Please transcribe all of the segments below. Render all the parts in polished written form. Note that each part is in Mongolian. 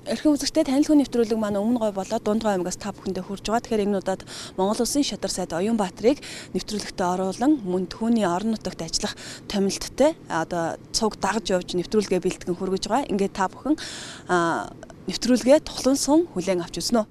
Эрхэм үзэгчдээ танил хүн нэвтрүүлэг маань өмнө гой болоод Дундгой аймгаас та бүхэндээ хүрж байгаа. Тэгэхээр энэ удаад Монгол Улсын шадар сайд Оюнбаатарыг нэвтрүүлэгтээ оруулан мөн түүний орон нутагт ажиллах томилттой одоо цуг дагж явж нэвтрүүлгээ бэлтгэн хүргэж байгаа. Ингээд та бүхэн нэвтрүүлгээ тухлан сум хүлээн авч үзнэ үү?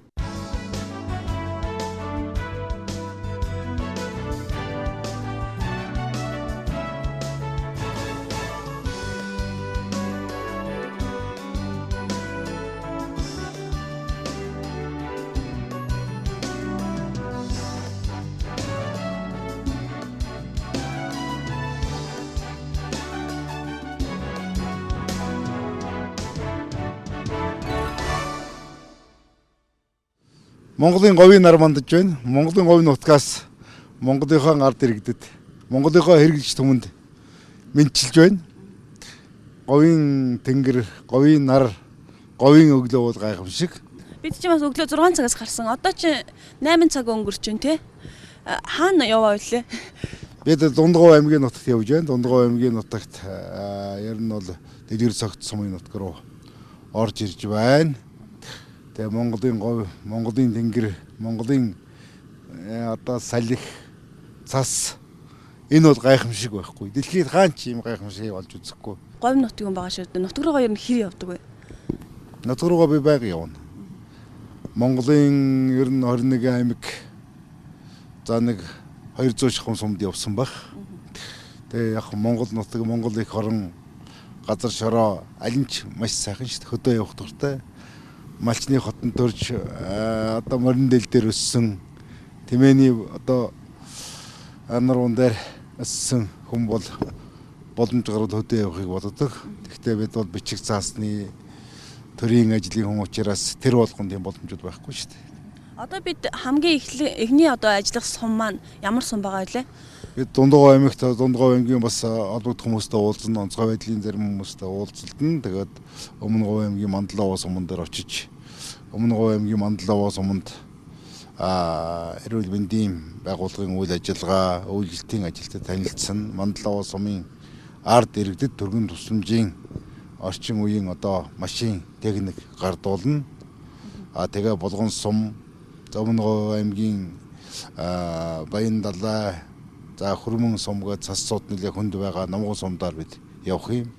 Монголын говийн нар мандаж байна. Монголын говийн нутгаас Монголынхоо ард иргэдэд, Монголынхоо хэрэглэгч түмэнд мэдчилж байна. Говийн тэнгэр, говийн нар, говийн өглөө бол гайхамшиг. Бид чинь бас өглөө 6 цагаас гарсан. Одоо чи 8 цаг өнгөрч байна те. Хаана яваа вэ? Бид Дундгой аймгийн нутагт явж байна. Дундгой аймгийн нутагт ер нь бол дэлгэр цогт сумын нутг руу орж ирж байна. Тэгээ Монголын говь, Монголын тэнгэр, Монголын одоо салхи, цас энэ бол гайхамшиг байхгүй. Дэлхийд хаан ч ийм гайхамшиг олж үзэхгүй. Говь нутгийн байгаа шүү дээ. Нутг руугаа ер нь хэр явдаг вэ? Нутг руугаа би байг явна. Монголын ер нь 21 аймаг за нэг 200 шахам сумд явсан баг. Тэгээ яг Монгол нутаг, Монгол их орон газар шороо аль нь ч маш сайхан шүү дээ. Хөдөө явах дуртай. Малчны хотон төрж одоо морин дээл дээр өссөн тэмээний одоо анарун дээр өссөн хүн бол боломж гаргал хөдөө явахыг боддог. Гэхдээ бид бол бичиг заасны төрийн ажлын хүн учраас тэр болгонд юм боломжууд байхгүй шүү дээ. Одоо бид хамгийн эхний одоо ажиллах сум маань ямар сум байгаа вэ? Бид Дундгой аймагт Дундгой аймгийн бас олбогд хүмүүстэй уулзсан, онцгой байдлын зарим хүмүүстэй уулзалдан. Тэгээд Өмнө Говь аймгийн Мандлаваа суман дээр очиж Өмнө Говь аймгийн Мандлаваа суманд эрүүл мэндийн байгууллагын үйл ажиллагаа, үйлчлэлтийн ажилтнад танилцсан. Мандлаваа сумын ард иргэдэд төргөн тусламжийн орчин үеийн одоо машин техник гардуулна. Тэгээ Булган сум, Өмнө Говь аймгийн Баян далай, за Хөрмөн сумгаа цас сууд нэлээ хүнд байгаа Номгон сумдаар бид явах юм.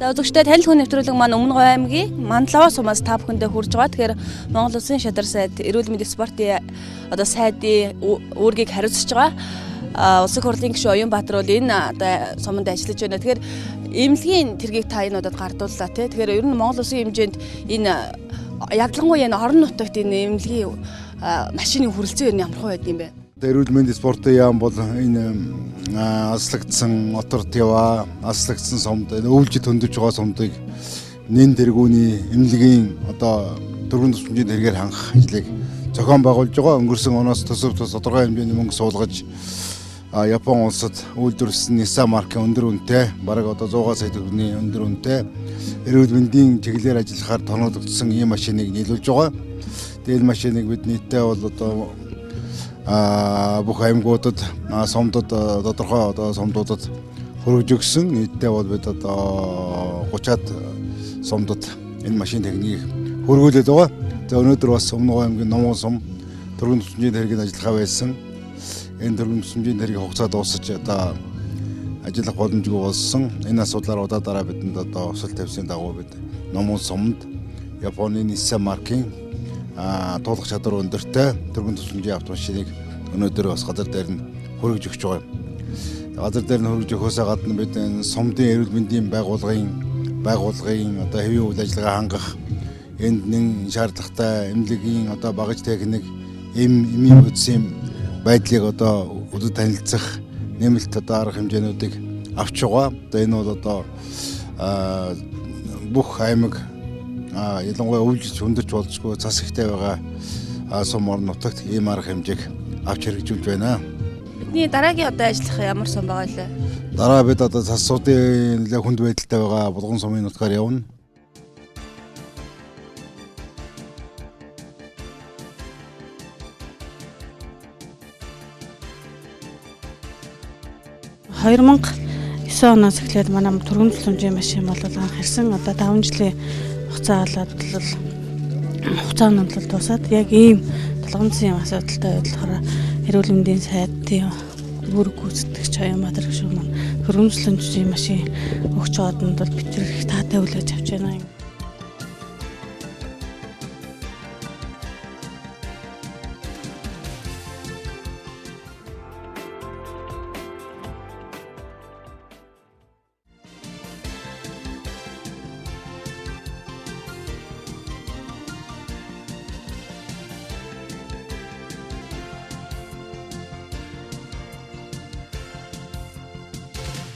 За үзэгчдээ танил хүн нэвтрүүлэг маань Өмнө Говь аймгийн Мандлаваа сумаас та бүхэндээ хүрж байгаа. Тэгэхээр Монгол Улсын шадар сайд эрүүл мэндийн спортын одоо сайдын үүргийг хариуцж байгаа. Улсын хурлын гишүүн Оюнбаатар бол энэ одоо суманд ажиллаж байна. Тэгэхээр эмнэлгийн тэргийг та энэ удаад гардууллаа тий. Тэгэхээр ер нь Монгол Улсын хэмжээнд энэ явдлангуй энэ орон нутагт энэ эмнэлгийн машины хүрэлцээ ер нь ямар хөө байд юм бэ? Эрүүл мэндийн спортын яам бол энэ аслагдсан оторт яваа, аслагдсан сумд өвлжид хөндөж байгаа сумдыг нэн тэргүүний эмнэлгийн одоо төргөн тусламжийн хэрэгээр хангах ажлыг зохион байгуулж байгаа. Өнгөрсөн оноос төсөв тодорхой хэмжээний мөнгө суулгаж Япон улсад үйлдвэрлэсэн Nissan маркийн өндөр үнэтэй, бараг одоо 100 сая төгрөгийн өндөр үнэтэй эрүүл мэндийн чиглэлээр ажиллахаар тоногдсон ийм машиныг нийлүүлж байгаа. Тэгээд машиныг бид нийтдээ бол одоо бүх аймагуудад, сумдад тодорхой одоо сумдуудад хөргөж өгсөн. Нийтдээ бол бид одоо 30-аад сумдад энэ машин техникийг хөргүүлээд байгаа. За өнөөдөр бас Өмнө Говь аймгийн Номгон сум төргөн тусламжийн хэргийн ажиллагаа байсан. Энэ төргөн тусламжийн хэргийн хугацаа дуусаж одоо ажиллах боломжгүй болсон. Энэ асуудлаар удаа дараа бидэнд одоо өсөлт тавьсан дагуу бид Номгон сумд Японы Nissan маркийн туулах чадвар өндөртэй төргөн тусламжийн автомашиныг өнөөдөр бас газар дээр нь хөргөж өгч байгаа. Газар дээр нь хөргөж өгөхөөс гадна бид энэ сумдын эрүүл мэндийн байгууллагын одоо хэвийн үйл ажиллагаа хангах, энд нэн шаардлагатай эмнэлгийн одоо багаж техник, эмийн үдсийн байдлыг одоо өдөд танилцах нэмэлт одоо арга хэмжээнүүдийг авч байгаа. Энэ бол одоо бүх аймаг ялангуяа өвлж хөндөж болзгүй цас ихтэй байгаа сум орон нутагт ийм арга хэмжээг авч хэрэгжүүлж байна. Бидний дараагийн одоо ажиллах ямар сум байгаа лээ? Дараа бид одоо засуудын нэлээд хүнд байдалтай байгаа Булган сумын нутгаар явна. (2009) оноос эхлээд манай түргэн тусламжийн машин бол анх ирсэн. Одоо 5 жилийн хугацаа болоод хугацааны бодлол дуусаад яг ийм толгомцын асуудалтай байдлаар эрүүл мэндийн сайдын үүрэг гүйцэтгэгч Аяанбаатар гишүүн маань түргэн тусламжийн машин өгч байгаад нь бол бид их таатай хүлээж авч байна.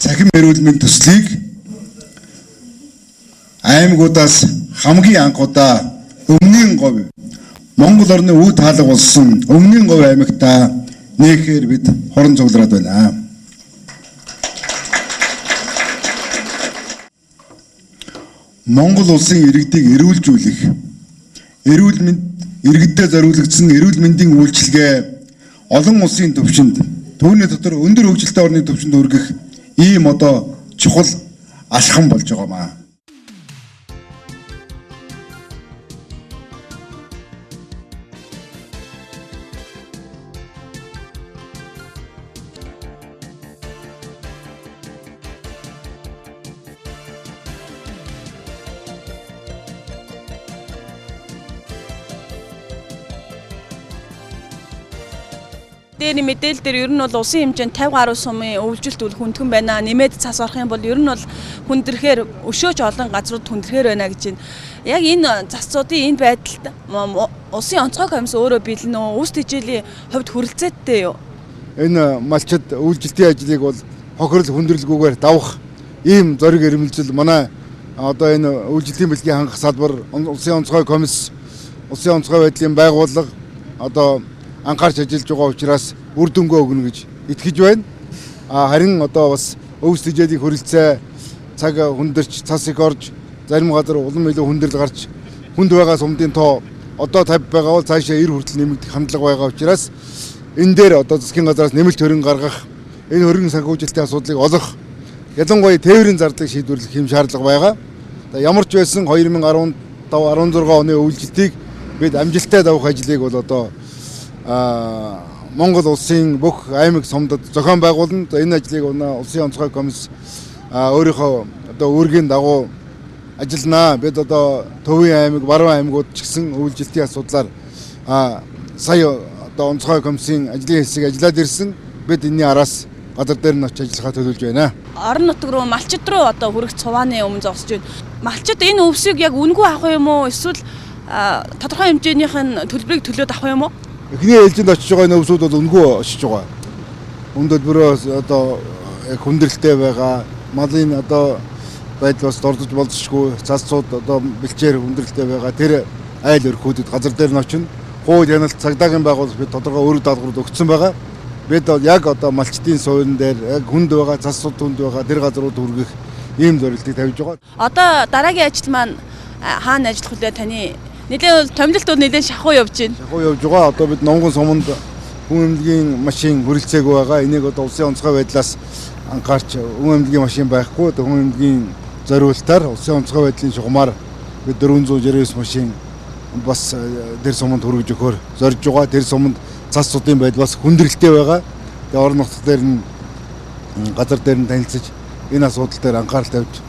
Цахим эрүүл мэндийн төслийг аймагуудаас хамгийн анх удаа өмнгийн говь Монгол орны үе таалга болсон өмнгийн говь аймагта нээхээр бид хорон цуглараад байна. Монгол улсын иргэдийг эрүүлжүүлэх, эрүүл мэнд иргэдэд зориулагдсан эрүүл мэндийн үйлчилгээ олон улсын түвшинд түүний дотор өндөр хөгжилтэй орны түвшинд хүргэх ийм одоо чухал алхам болж байгаамаа. Дээр мэдээлэл дээр ер нь бол улсын хэмжээнд 50 гаруй сумын өвлжилт үл хүндхэн байна. Нэмээд цас орох юм бол ер нь бол хүндрэхээр өшөөж олон газрууд хүндрэхээр байна гэж байна. Яг энэ засцуудын энэ байдалд улсын онцгой комисс өөрөө бэлэн үү? Үс тэжээлийн хувьд хүрэлцээтэй юу? Энэ малчид өвлжилтийн ажлыг бол хохирол хүндрэлгүйгээр давах ийм зориг эрмэлзэл манай одоо энэ өвлжилтийн бэлгийн хангах салбар улсын онцгой комисс, улсын онцгой байдлын байгууллага одоо анхаарч ажиллаж байгаа учраас үр дүнгээ өгнө гэж итгэж байна. Харин одоо бас өвс тэжээлийн хөрөлцөө цаг хүндэрч цас их орж зарим газар улам илүү хүндрэл гарч хүнд байгаа сумдын тоо одоо 50 байгаа бол цаашаа 90 хүртэл нэмэгдэх хандлага байгаа учраас энэ дээр одоо засгийн газраас нэмэлт хөрөнгө гаргах, энэ хөрөнгө санхүүжилтийн асуудлыг олох, ялангуяа тээврийн зардлыг шийдвэрлэх хэм шаардлага байгаа. Ямар ч байсан 2015-16 оны өвлжилтийг бид амжилттай давах ажлыг бол одоо Монгол улсын бүх аймаг сумдад зохион байгуулна. Энэ ажлыг улсын онцгой комисс өөрийнхөө одоо үүргийн дагуу ажиллана. Бид одоо Төвийн аймаг, Баруун аймагуд ч гэсэн өвлжилтийн асуудлаар сая одоо онцгой комиссийн ажлын хэсэг ажиллаад ирсэн. Бид энэний араас газар дээр нь очиж ажиллахаа төлөвлөж байна. Орон нутг руу, малчид руу одоо хүрэх цувааны өмнө зогсож байна. Малчид энэ өвсийг яг үнгүй авах юм уу? Эсвэл тодорхой хэмжээнийх нь төлбөрийг төлөөд авах юм уу? Эхний ээлжинд очиж байгаа нөвсүүд бол үнгүй очиж байгаа. Өнөөдөр одоо хүндрэлтэй байгаа малын одоо байдал бас дордож болзошгүй цасцууд одоо бэлчээр хүндрэлтэй байгаа. Тэр айл өрхүүдэд газар дээр нь очино. Хууль яналт цагдаагийн байгууллага бид тодорхой өөрөг даалгаврууд өгсөн байгаа. Бид яг одоо малчдын суурин дээр яг хүнд байгаа, цасцууд хүнд байгаа тэр газрууд хүргэх ийм зорилтыг тавьж байгаа. Одоо дараагийн ажил маань хаана ажиллах вэ таны? Нэлээд томилолт бол нэлээд шахуу явж байна. Шахуу явж байгаа. Одоо бид Номгон суманд хүн эмнэлгийн машин хүрэлцээгүй байгаа. Энийг одоо улсын онцгой байдлаас анхаарч хүн эмнэлгийн машин байхгүй. Хүн эмнэлгийн зориултаар улсын онцгой байдлын шугамар бид 469 машин бас тэр суманд хүргэж өгөхөөр зорж байгаа. Тэр суманд цасцуудын байдал бас хүндрэлтэй байгаа. Тэгээ орон нутг дээр нь газар дээр нь танилцж энэ асуудал дээр анхаарал тавьж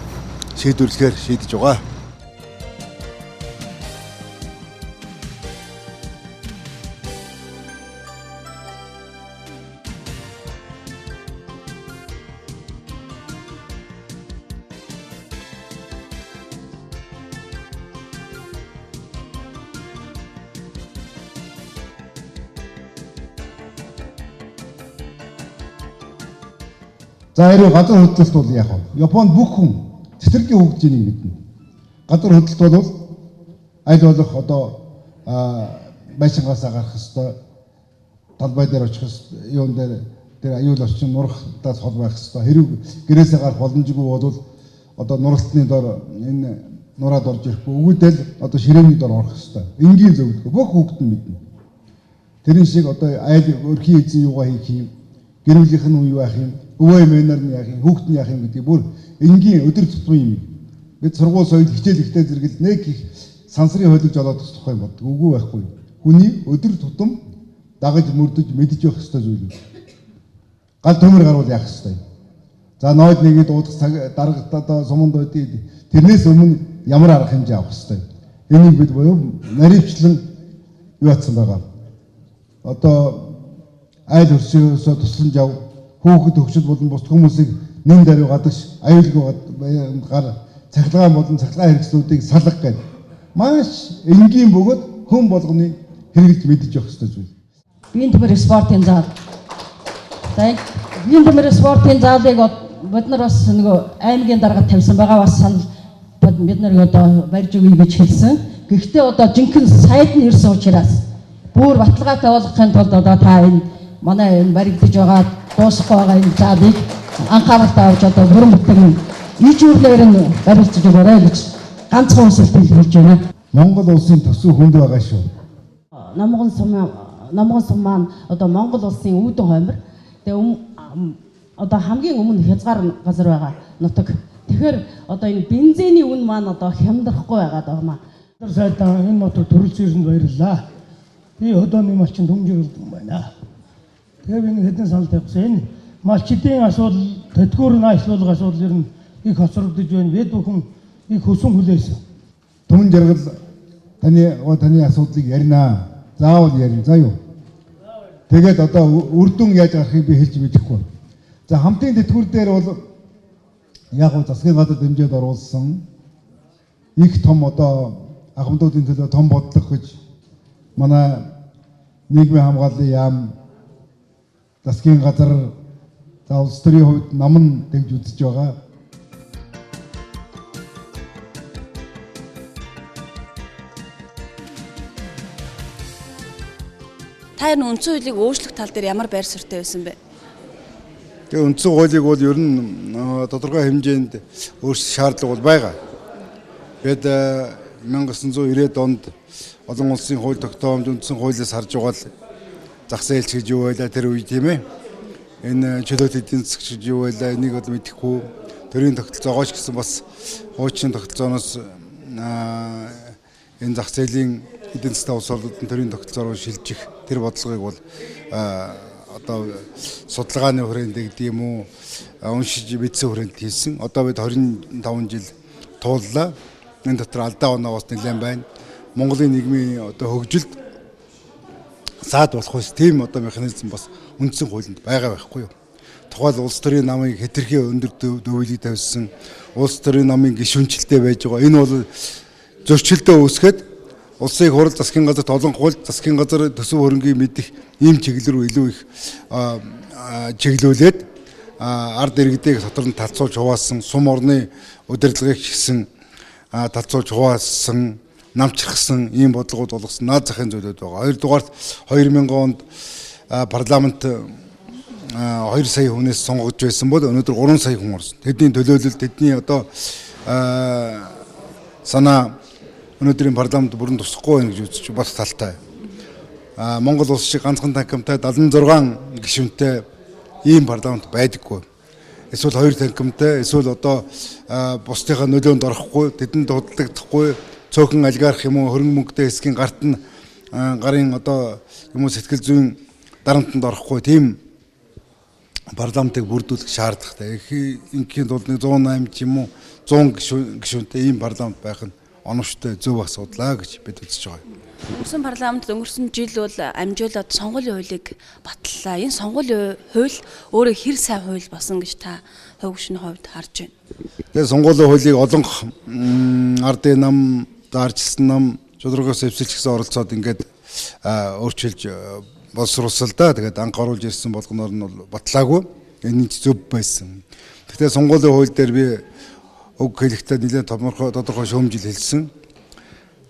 шийдвэрлэхээр шийдэж байгаа. За хэрвээ газар хөдлөлт бол яг нь Японд бүх хүн цэцэрлэгийн хөгжинийг мэднэ. Газар хөдлөлт бол аль болох одоо байшингаасаа гарах хэвээр талбай дээр очих юун дээр тэр аюул орчин нурахтаас хол байх хэрэгтэй. Хэрэг гэрээсээ гарах боломжгүй бол одоо нуралтны дор энэ нураад орж ирэхгүй өгөөдөл одоо ширээний дор орох хэрэгтэй. Энгийн зөвлөгөө бүх хүүхэд нь мэднэ. Тэрэн шиг одоо айл өрхийн эзэн юугаа хийх юм, гэр бүлийнх нь юу яах юм, өвөө эмээнэр нь яах юм, хүүхэд нь яах юм гэдэг бүр энгийн өдөр тутмын юм. Бид сургууль соёл хичээл ихтэй зэрэгэл нэг их сансрын хөлөг жолоод тусах юм болдог. Үгүй байхгүй. Хүний өдөр тутам дагаж мөрдөж мэдж явах ёстой зүйл. Гал төмөр гарвал яах ёстой. За нойд нэгэд уудах дарагт одоо суманд байдгийг тэрнээс өмнө ямар арга хэмжээ авах ёстой. Энийг бид буюу наривчлан юу атсан байгаа. Одоо айл өршөөсөө тусламж ав, хүүхэд хөгжил болон бусад хүмүүсийг нэн даруй гадагш аюулгүй гар цахилгаан болон цахилгаан хэрэгслүүдийг салгах гэдэг маш энгийн бөгөөд хүн болгоны хэрэгжилж мэдж явах ёстой зүйл. Биеийн төмөр спортын зал. За биеийн төмөр спортын залыг бид нар бас нөгөө аймгийн дарга тавьсан байгаа бас санал бид нар одоо барьж өгье гэж хэлсэн. Гэхдээ одоо жинхэнэ сайд нь ирсэн учраас бүр баталгаатай болгохын тулд одоо та энэ манай энэ баригдаж байгаа дуусахгүй байгаа энэ залыг анхааралтай авч одоо бүрэн бүтээн ижүүрлээр нь барилдаж өгөөрэй гэж ганцхан үсэлтийг хэлж байна. Монгол улсын төсөв хүнд байгаа шүү. Намган сум маань одоо Монгол улсын үүдэн хоймор. Тэгээ одоо хамгийн өмнө хязгаар газар байгаа нутаг. Тэгэхээр одоо энэ бензиний үн маань одоо хямдрахгүй байгаа даа. Сайдаа энэ нутаг төрөлцөөсөнд баярлалаа. Би хөдөөний малчин төмжөрлөдөг юм байна. Тэгээ би нэг хэдэн санал тавьсан. Энэ малчдын асуудал, тэтгэврийн аялуулгын асуудал ер нь их хоцрогдож байна. Бид бүхэн их хөсөн хүлээсэн. Түмэн жаргал таны асуудлыг ярина. Заавал ярина. За юу. Тэгээд одоо үр дүн яаж гарахыг би хэлж мэдэхгүй. За хамтын тэтгэвэр дээр бол яг гоо засгийн газар дэмжээд оруулсан их том одоо ахмадуудын төлөө том бодлого гэж манай нийгмийн хамгааллын яам засгийн газар за улс төрийн хувьд нам тэгж үзэж байгаа. Та энэ үндсэн хуулийг өөрчлөх тал дээр ямар байр суурьтай байсан бэ? Тэгээ үндсэн хуулийг бол ер нь тодорхой хэмжээнд өөрчлөх шаардлага бол байгаа. Бид 1990-ад онд олон улсын хууль тогтоомж үндсэн хуулиас харж байгаа л зах зээлч гэж юу байлаа тэр үе тийм ээ. Энэ чөлөөт эдийн засаг гэж юу байлаа энийг бол мэдэхгүй. Төрийн тогтолцоогооч гэсэн бас хуучин тогтолцооноос энэ зах зээлийн эдийн засгийн улс орнуудын төрийн тогтолцоо руу шилжих тэр бодлогыг бол одоо судалгааны хүрээнд гэдэг юм уу уншиж мэдсэн хүрээнд хийсэн. Одоо бид 25 жил тууллаа. Энэ дотор алдаа оноо бас нэлээд байна. Монголын нийгмийн одоо хөгжилд саад болох ус тийм одоо механизм бас үндсэн хуулинд байгаа байхгүй юу. Тухайл улс төрийн намыг хэтэрхий өндөр дөвөлийг тавьсан улс төрийн намын гишүүнчлэлтэй байж байгаа. Энэ бол зөрчилдөө үүсгээд улсын хурал засгийн газарт олон хууль засгийн газар төсөв хөрөнгийг мэдих ийм чиглэл рүү илүү их чиглүүлээд ард иргэдийг дотор нь талцуулж хуваасан сум орны удирдлагыг хийсэн талцуулж хуваасан намчрахсан ийм бодлогууд болгосон наад захын зүйлүүд байгаа. Хоёрдугаарт 2000 онд парламент 2 сая хүнээс сонгогдож байсан бол өнөөдөр 3 сая хүн орсон. Тэдний төлөөлөл тэдний одоо санаа өнөөдрийн парламент бүрэн тусахгүй байна гэж үзэж бас талтай. Монгол улс шиг ганцхан танхимтай 76 гишүүнтэй ийм парламент байдаггүй. Эсвэл 2 танхимтай, эсвэл одоо бусдынхаа нөлөөнд орохгүй, тэдэнд дуудагдахгүй, цөөхөн олигарх юм уу хөрөнгө мөнгөтэй хэсгийн гарт нь гарын одоо юм уу сэтгэл зүйн дарамтанд орохгүй тийм парламентыг бүрдүүлэх шаардлагатай. Ингийн тулд 108 ч юм уу 100 гишүүнтэй ийм парламент байх нь оновчтой зөв асуудлаа гэж бид үзэж байгаа. Өнгөрсөн парламентд өнгөрсөн жил бол амжуулаад сонгуулийн хуулийг батллаа. Энэ сонгуулийн хууль өөрөө хэр сайн хууль болсон гэж та хөвгшний хувьд харж байна. Тэгээ сонгуулийн хуулийг олонх ардын нам, даарчилсан нам, шударгаас эвсэлч гэсэн оролцоод ингээд өөрчилж боловсруулсан л да. Тэгээд анх оруулж ирсэн болгоноор нь бол батлаагүй. Энэ нь зөв байсан. Гэхдээ сонгуулийн хууль дээр би өг хэлэхдээ нэлээд тодорхой шүүмжил хэлсэн.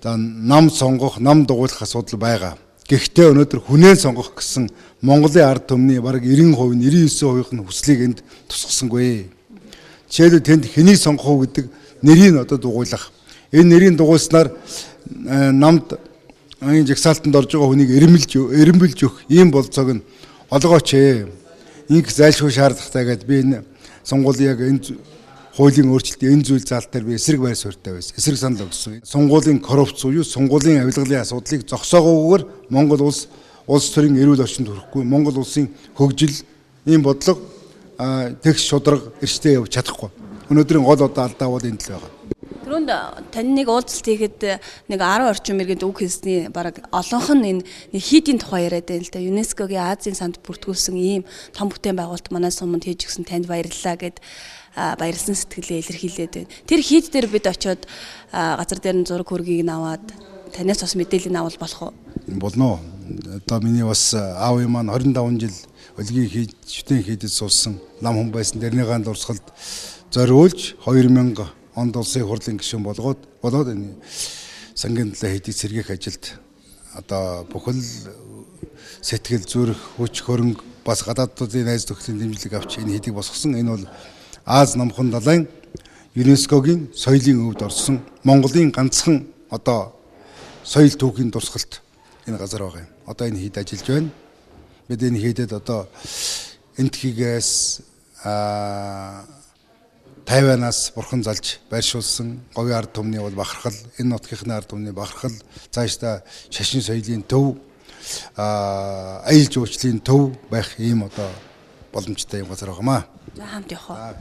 За нам сонгох, нам дугуйлах асуудал байгаа. Гэхдээ өнөөдөр хүнээ сонгох гэсэн Монголын ард түмний бараг 90%, 99% нь хүслийг энд тусгасангүй. Жишээлбэл тэнд хэнийг сонгох уу гэдэг нэрийг одоо дугуйлах. Энэ нэрийг дугуйснаар намд энэ жагсаалтанд орж байгаа хүнийг эренбэлж өгөх ийм болцоог нь олгооч ээ. Инх зайлшгүй шаардлагатай гэдэг би энэ сонгуулийн яг энэ хуулийн өөрчлөлтийн энэ зүйл заалт дээр би эсрэг байр суурьтай байсан. Эсрэг санал өгсөн. Сонгуулийн коррупц буюу сонгуулийн авилгалын асуудлыг зогсоогоогүйгээр Монгол улс төрийн эрүүл орчинд хүрэхгүй, Монгол улсын хөгжил ийм бодлого тэгш шударга эрсдээ явж чадахгүй. Өнөөдрийн гол одоо алдаа бол энэ л байгаа. Түрүүнд тань нэг уулзалт хийгээд нэг 10 орчим иргэд үг хэлсний бараг олонх нь энэ хийдийн тухай яриад байна л да. ЮНЕСКОгийн Азийн санд бүртгүүлсэн ийм том бүтээн байгуулалт манай суманд хийж өгсөн танд баярлалаа гэд баярлсан сэтгэлээ илэрхийлээд байна. Тэр хийд дээр бид очиод газар дээр нь зураг хөргийг аваад танаас бас мэдээлэл авал болох уу? Болно. Одоо миний бас аав юм маань 25 жил өлгийн хийж шүтэн хийдэд суулсан нам хүн байсан. Дэрнийгаан дурсгалд зориулж 2000 онд улсын хурлын гишүүн болоод энэ сангийн талаа хийдэг сэргээх ажилд одоо бүхэл сэтгэл зүрх хүч хөрөнгө бас гадаадуудын найз нөхдөлийн дэмжлэг авч энэ хийдийг босгосон. Энэ бол Аз намхан далайн ЮНЕСКОгийн соёлын өвд орсон Монголын ганцхан одоо соёл түүхийн дурсгалт энэ газар байгаа юм. Одоо энэ хийд ажиллаж байна. Бид энэ хийдэд одоо энтхийгээс Тайванаас бурхан залж байршуулсан говийн ард түмний бол бахархал, энэ нутгийнхны ард түмний бахархал, цаашдаа шашин соёлын төв, аял жуулчлалын төв байх ийм одоо боломжтой юм газар байгаамаа. За хамт явах.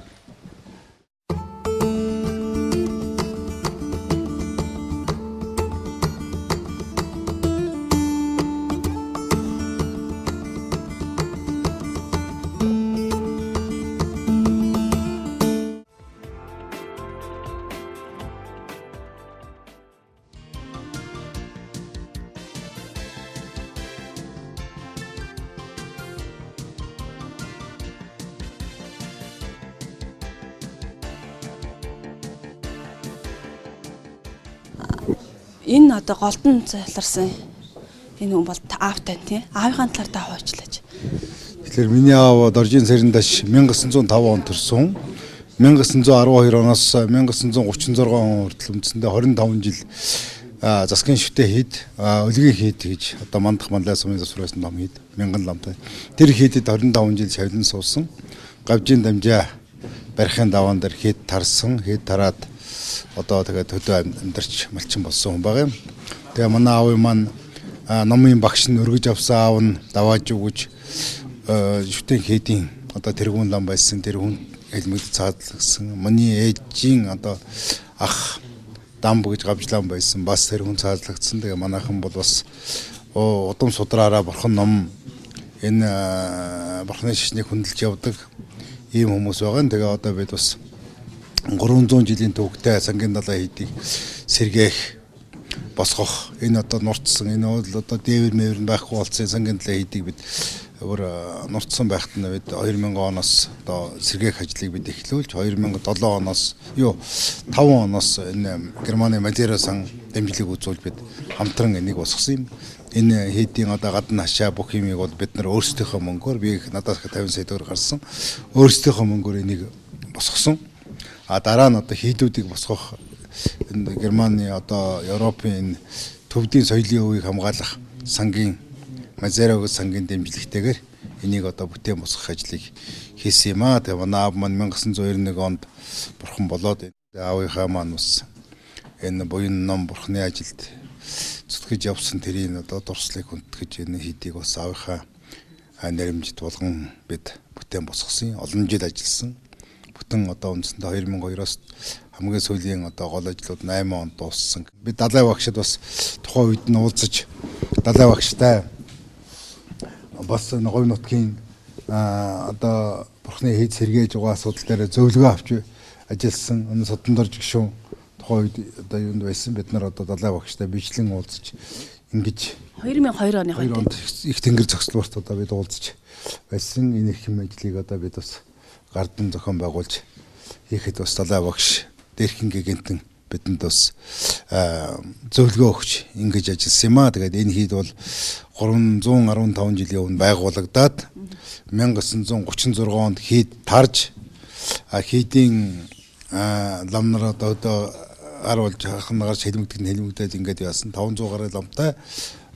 Энэ одоо голдон заларсан энэ хүн бол аавтай тий. Аавынхаа талаар та хойчлаач. Тэгэхээр миний аав Доржийн сарын даш 1905 онд төрсөн. 1912 оноос 1936 он хүртэл үндсэндээ 25 жил засгийн шүтээ хийд, өлгийн хийд гэж одоо мандах манлай сумын засварсан ном хийд 1000 ламтай. Тэр хийдэд 25 жил шавлан суусан. Гавжийн дамжаа барихын даваан дээр хийд тарсан, хийд тараад одоо тэгээд хөдөө амьдарч малчин болсон хүн байгаа юм. Тэгээ манай аав маань номын багш нь өргөж авсан аав нь давааж өгөж шүтэн хийдийн одоо тэргүүн лам байсан, тэр хүн хэлмэгд цаадлагсан. Миний ээжийн одоо ах дамб гэж гавжлаан байсан, бас тэр хүн цаадлагдсан. Тэгээ манайхан бол бас удам судраараа бурхан ном энэ бурханы шишнийг хөндлөж явдаг ийм хүмүүс байгаа. Тэгээ одоо бид бас 300 жилийн төвөгтэй сангийн далай хийдийг сэргээх босгох энэ одоо нурцсан энэ бол одоо дээвэр мэвэр байхгүй болсон сангийн далай хийдийг бид нурцсан байхад нь бид 2000 оноос одоо сэргээх ажлыг бид эхлүүлж 2007 оноос 5 оноос энэ Германы Мадейра сан дэмжлэг үзүүл бид хамтран энийг босгосон юм. Энэ хийдийн одоо гадна хашаа бүх юмыг бол бид нар өөрсдийнхөө мөнгөөр би надаас 50 сая төгрөг гарсан. Өөрсдийнхөө мөнгөөр энийг босгосон. Дараа нь одоо хийдүүдийг босгох энэ Германы одоо Европын төвдийн соёлын өвийг хамгаалах сангийн Мазерагийн сангийн дэмжлэгтэйгээр энийг одоо бүтээн босгох ажлыг хийсэн юм аа. Тэгээ манай аав маань 1991 онд бурхан болоод аавынхаа маань бас энэ буян ном бурханы ажилд зүтгэж явсан тэрийн одоо дурслыг хүндэтгэж энэ хийдийг бас аавынхаа наримжит болгон бид бүтээн босгосон. Олон жил ажилласан. Бүтэн одоо үндсэндээ 2002-оос хамгийн сүүлийн одоо гол ажлууд 8 онд дууссан. Би далай багшид бас тухайн үед нь уулзаж далай багштай бас говь нутгийн одоо бурхны хийд сэргээж байгаа асуудал дээр зөвлөгөө авч ажилласан. Энэ Содондор жигшүүн тухайн үед одоо юунд байсан бид нар одоо далай багштай бичлэн уулзаж ингэж 2002 оны хонд их тэнгэр зохицлуурт одоо бид уулзаж байсан. Энэ их хэм ажлыг одоо бид бас гардан зохион байгуулж хийхэд бас далай багш дээрхэн гэгэнтэн бидэнд бас зөвлөгөө өгч ингэж ажилласан юм аа. Тэгээд энэ хийд бол 315 жилийн өмнө байгуулагдаад 1936 онд хийд тарж хийдийн лам нар одоо харуулж хахнагаар хэлмэгдээд ингээд яасан 500 гаруй ламтай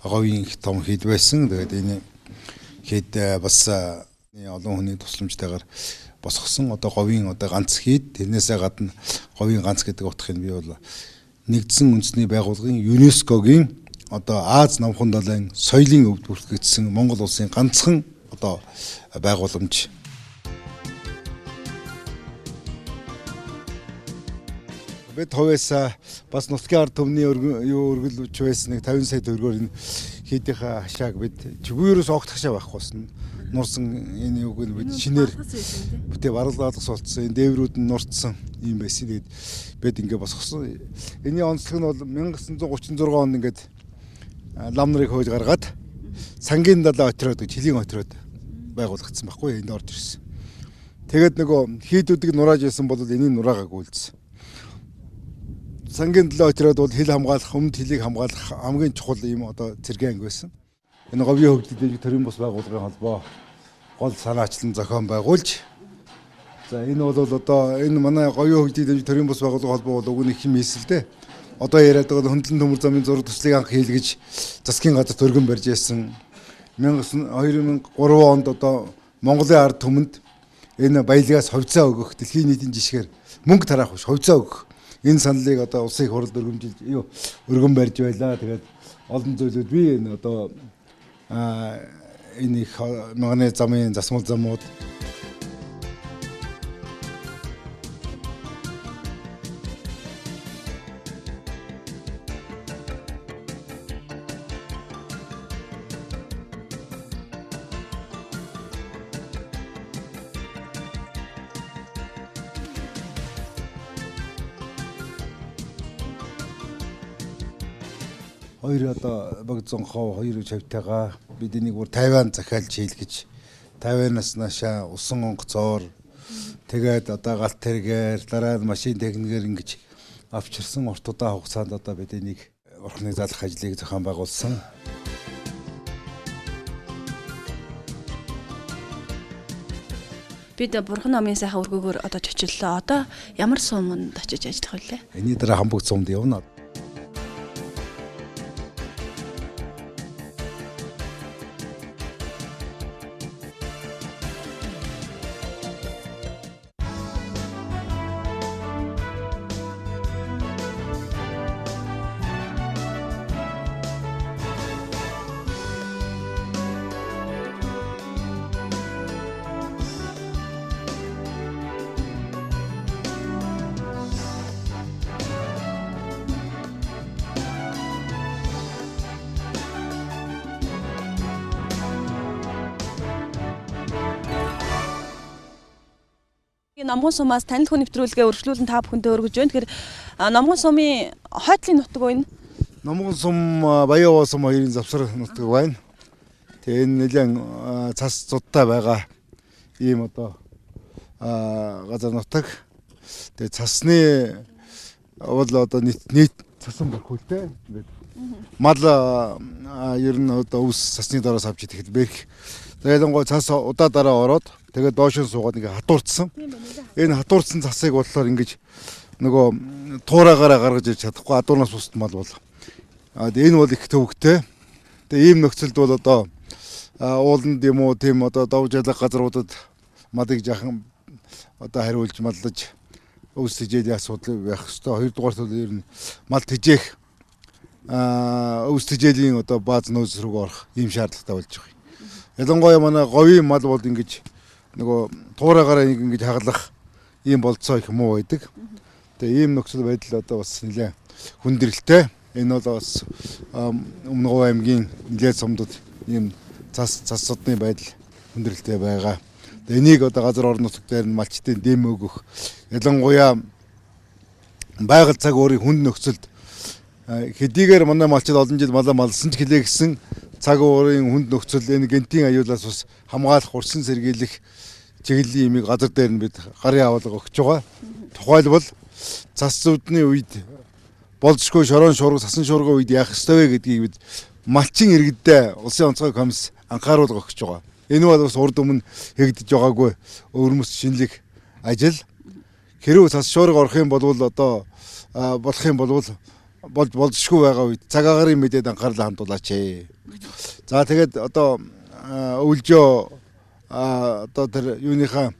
говийн их том хийд байсан. Тэгээд энэ хийд бас олон хүний тусламжтайгаар босгосон одоо говийн одоо ганц хийд, тэрнээсээ гадна говийн ганц гэдэг утгыг би бол нэгдсэн үндэсний байгууллагын ЮНЕСКОгийн одоо Аз намхан далайн соёлын өвд бүртгэгдсэн Монгол улсын ганцхан одоо байгууламж. Бид хувьяасаа бас нутгийн ард түмний өргөлж байсан нэг 50 сая төгрөгөөр энэ хийдийнхаа хашааг бид чигүүрээс огт хашаа байхгүй болсон. Нурсан энэ юуг нь бид шинээр бүтээ баралгаалгас болцсон. Энэ дээврүүд нь нурцсан юм байсан. Тэгээд бид ингээ босгосон. Энийн онцлог нь бол 1936 онд ингээд лам нарыг хөөж гаргаад сангийн далай отроод гэж хилийн отроод байгуулагдсан байхгүй энд орж ирсэн. Тэгээд нөгөө хийдүүдийг нурааж исэн бол энийг нураагааг үйлдсэн. Сангийн далай отроод бол хил хамгаалах, өмнөд хилийг хамгаалах хамгийн чухал юм одоо цэргийн анги байсан. Энэ говийн хөгжлийн төрийн бус байгууллагын холбоо гол санаачлан зохион байгуулж, за энэ бол одоо энэ манай говийн хөгжлийн төрийн бус байгууллагын холбоо бол өгнөх юм эсэлтэй. Одоо яриад байгаа хөндлөн төмөр замын зураг төслийг анх хийлгэж засгийн газар төргөн барьж байсан. 2003 онд одоо Монголын ард түмэнд энэ баялагаас ховцоо өгөх, дэлхийн нийтийн жишгээр мөнгө тараах биш ховцоо өгөх. Энэ саналыг одоо улсын их хурлд өргөн барьж байлаа. Тэгээд олон зүйлүүд би энэ одоо энэ их магны замын засмал замууд хоёр одоо багцонхоо хоёр чавтайгаа бид энийг бүр Тайван захиалж хийлгэж Тайванаас наашаа усан онгоцоор тэгээд одоо галт тэргээр дараа нь машин техникээр ингэж авчирсан урт удаан хугацаанд одоо бид энийг урхны залах ажлыг зохион байгуулсан. Бид Бурхан намын сайхан өргөөгөөр одоо чочлоо. Одоо ямар суманд очиж ажиллах вэ? Эний дараа Хамбогд сумд явна. Номгон сумаас танил хүн нэвтрүүлгээ өргөжлүүлэн та бүхэндээ өргөж байна. Тэгэхээр Номгон сумын хойтлын нутаг байна. Номгон сум Баян сум хоёрын завсар нутаг байна. Тэгээ энэ нэлээд цас зудтай байгаа ийм одоо газар нутаг. Тэгээ цасны бол одоо нийт цасан бүрхүүлтэй. Ингээд мал ер нь одоо ус цасны доороос авч идэхэд бэрх. Тэгээд гоо цас удаадараа ороод тэгээд доош нь суугаад ингээ хатуурцсан. Энэ хатуурцсан цасыг бодлоор ингэж нөгөө туураагаараа гаргаж ирж чадахгүй адуунаас бусд мал бол. Энэ бол их төвөгтэй. Тэгээ ийм нөхцөлд бол одоо ууланд юм уу тийм одоо давжаалах газруудад малыг жаахан одоо хариулж маллаж өвс тэжээлийн асуудал байх хэвээр. Хоёрдугаарт бол ер нь мал тэжээх өвс тэжээлийн одоо бааз нөөц рүү орох ийм шаардлагатай болж байгаа. Ялангуяа манай говийн мал бол ингэж нөгөө туураагаараа ингэж хаглах ийм болцоо их муу байдаг. Тэгээ ийм нөхцөл байдал одоо бас нэлээд хүндрэлтэй. Энэ бол бас Өмнө Говь аймгийн нэлээд сумдад ийм цасцны байдал хүндрэлтэй байгаа. Тэгээ энийг одоо газар орон нутаг дээр нь малчтын дэм өгөх. Ялангуяа байгаль цаг өөрийн хүнд нөхцөлд хэдийгээр манай малчид олон жил малаа малсан ч хэлээ гисэн цаг уурын хүнд нөхцөл энэ гентийн аюулаас бас хамгаалах урьдчилан сэргийлэх чиглэлийн имийг газар дээр нь бид гарын авалга өгч байгаа. Тухайлбал цас зүудний үед болзошгүй шорон шуурга сасан шуурга үед яах ёстой вэ гэдгийг бид малчин иргэдээ улсын онцгой комисс анхааруулга өгч байгаа. Энэ бол бас урд өмнө хийгдэж байгаагүй өвөрмөс шинэлэг ажил. Хэрвээ сасан шуурга орох юм бол одоо болох юм бол болзошгүй байгаа үед цаг агарын мэдээд анхаарлаа хандуулаач. За тэгээд одоо өвлжөө одоо тэр юуныхаа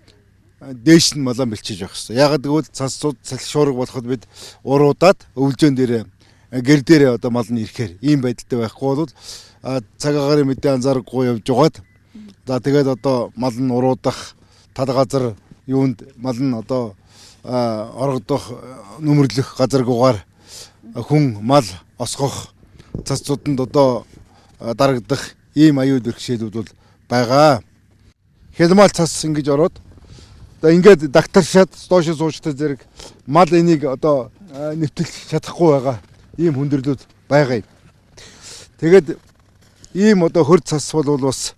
дээш нь малан бэлчиж явах хэрэгтэй. Ягаад гэвэл цас шуурга болоход бид уруудаад өвлжөөн дээр гэр дээрээ одоо мал нь ирэхээр ийм байдалтай байхгүй бол цаг агарын мэдээ анзаарахгүй явж байгаад за тэгээд одоо мал нь уруудах тал газар юунд мал нь одоо оргодох нүмерлөх газаргуугаар хүн мал осгох цацууданд одоо дарагдах ийм аюул бэрхшээлүүд бол байгаа. Хялмал цас ингэж ороод одоо ингээд дагтаршаад доош суучтай зэрэг мал энийг одоо нэвтэлж чадахгүй байгаа ийм хүндрэлүүд байгаа юм. Тэгээд ийм одоо хөр цас бол бас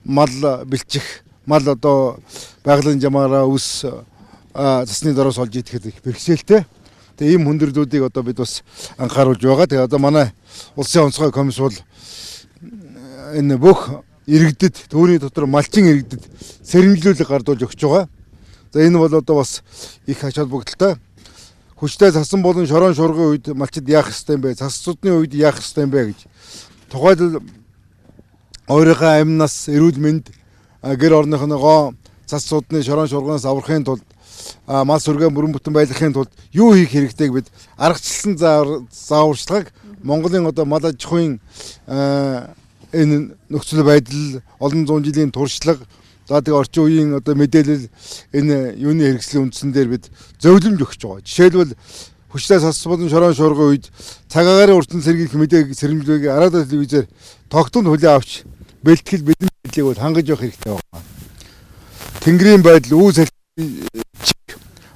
мал бэлчих, мал одоо байгалийн жамаараа үс цасны дороос олж идэхэд их бэрхшээлтэй. Тэгээ ийм хүндрэлүүдийг одоо бид бас анхааруулж байгаа. Тэгээ одоо манай улсын онцгой комисс бол энэ бүх иргэдэд түүний дотор малчин иргэдэд сэрэмжлүүлэг гардуулж өгч байгаа. За энэ бол одоо бас их ач холбогдолтой. Хүчтэй цасан болон шорон шуургын үед малчид яах ёстой юм бэ? Цасцуудны үед яах ёстой юм бэ гэж. Тухайлбал өөрийнхөө амнаас эрүүл мэнд гэр орныхоо цасцуудны шорон шуургаас аврахын тулд мал сүргээ бүрэн бүтэн байлгахын тулд юу хийх хэрэгтэйг бид аргачлсан зааварчилгааг Монголын одоо мал аж ахуйн энэ нөхцөл байдал олон зуун жилийн туршлага за тэгээ орчин үеийн одоо мэдээлэл энэ юуны хэрэгслийн үндсэн дээр бид зөвлөмж өгч байгаа. Жишээлбэл хүчтэй цас болон шорон шуургын үед цаг агарын уртын сэргийлэх мэдээг сэрэмжлэгийг араад телевизээр тогтмол хүлээн авч бэлтгэл бидний байдлыг бол хангаж явах хэрэгтэй байна. Тэнгэрийн байдал үүс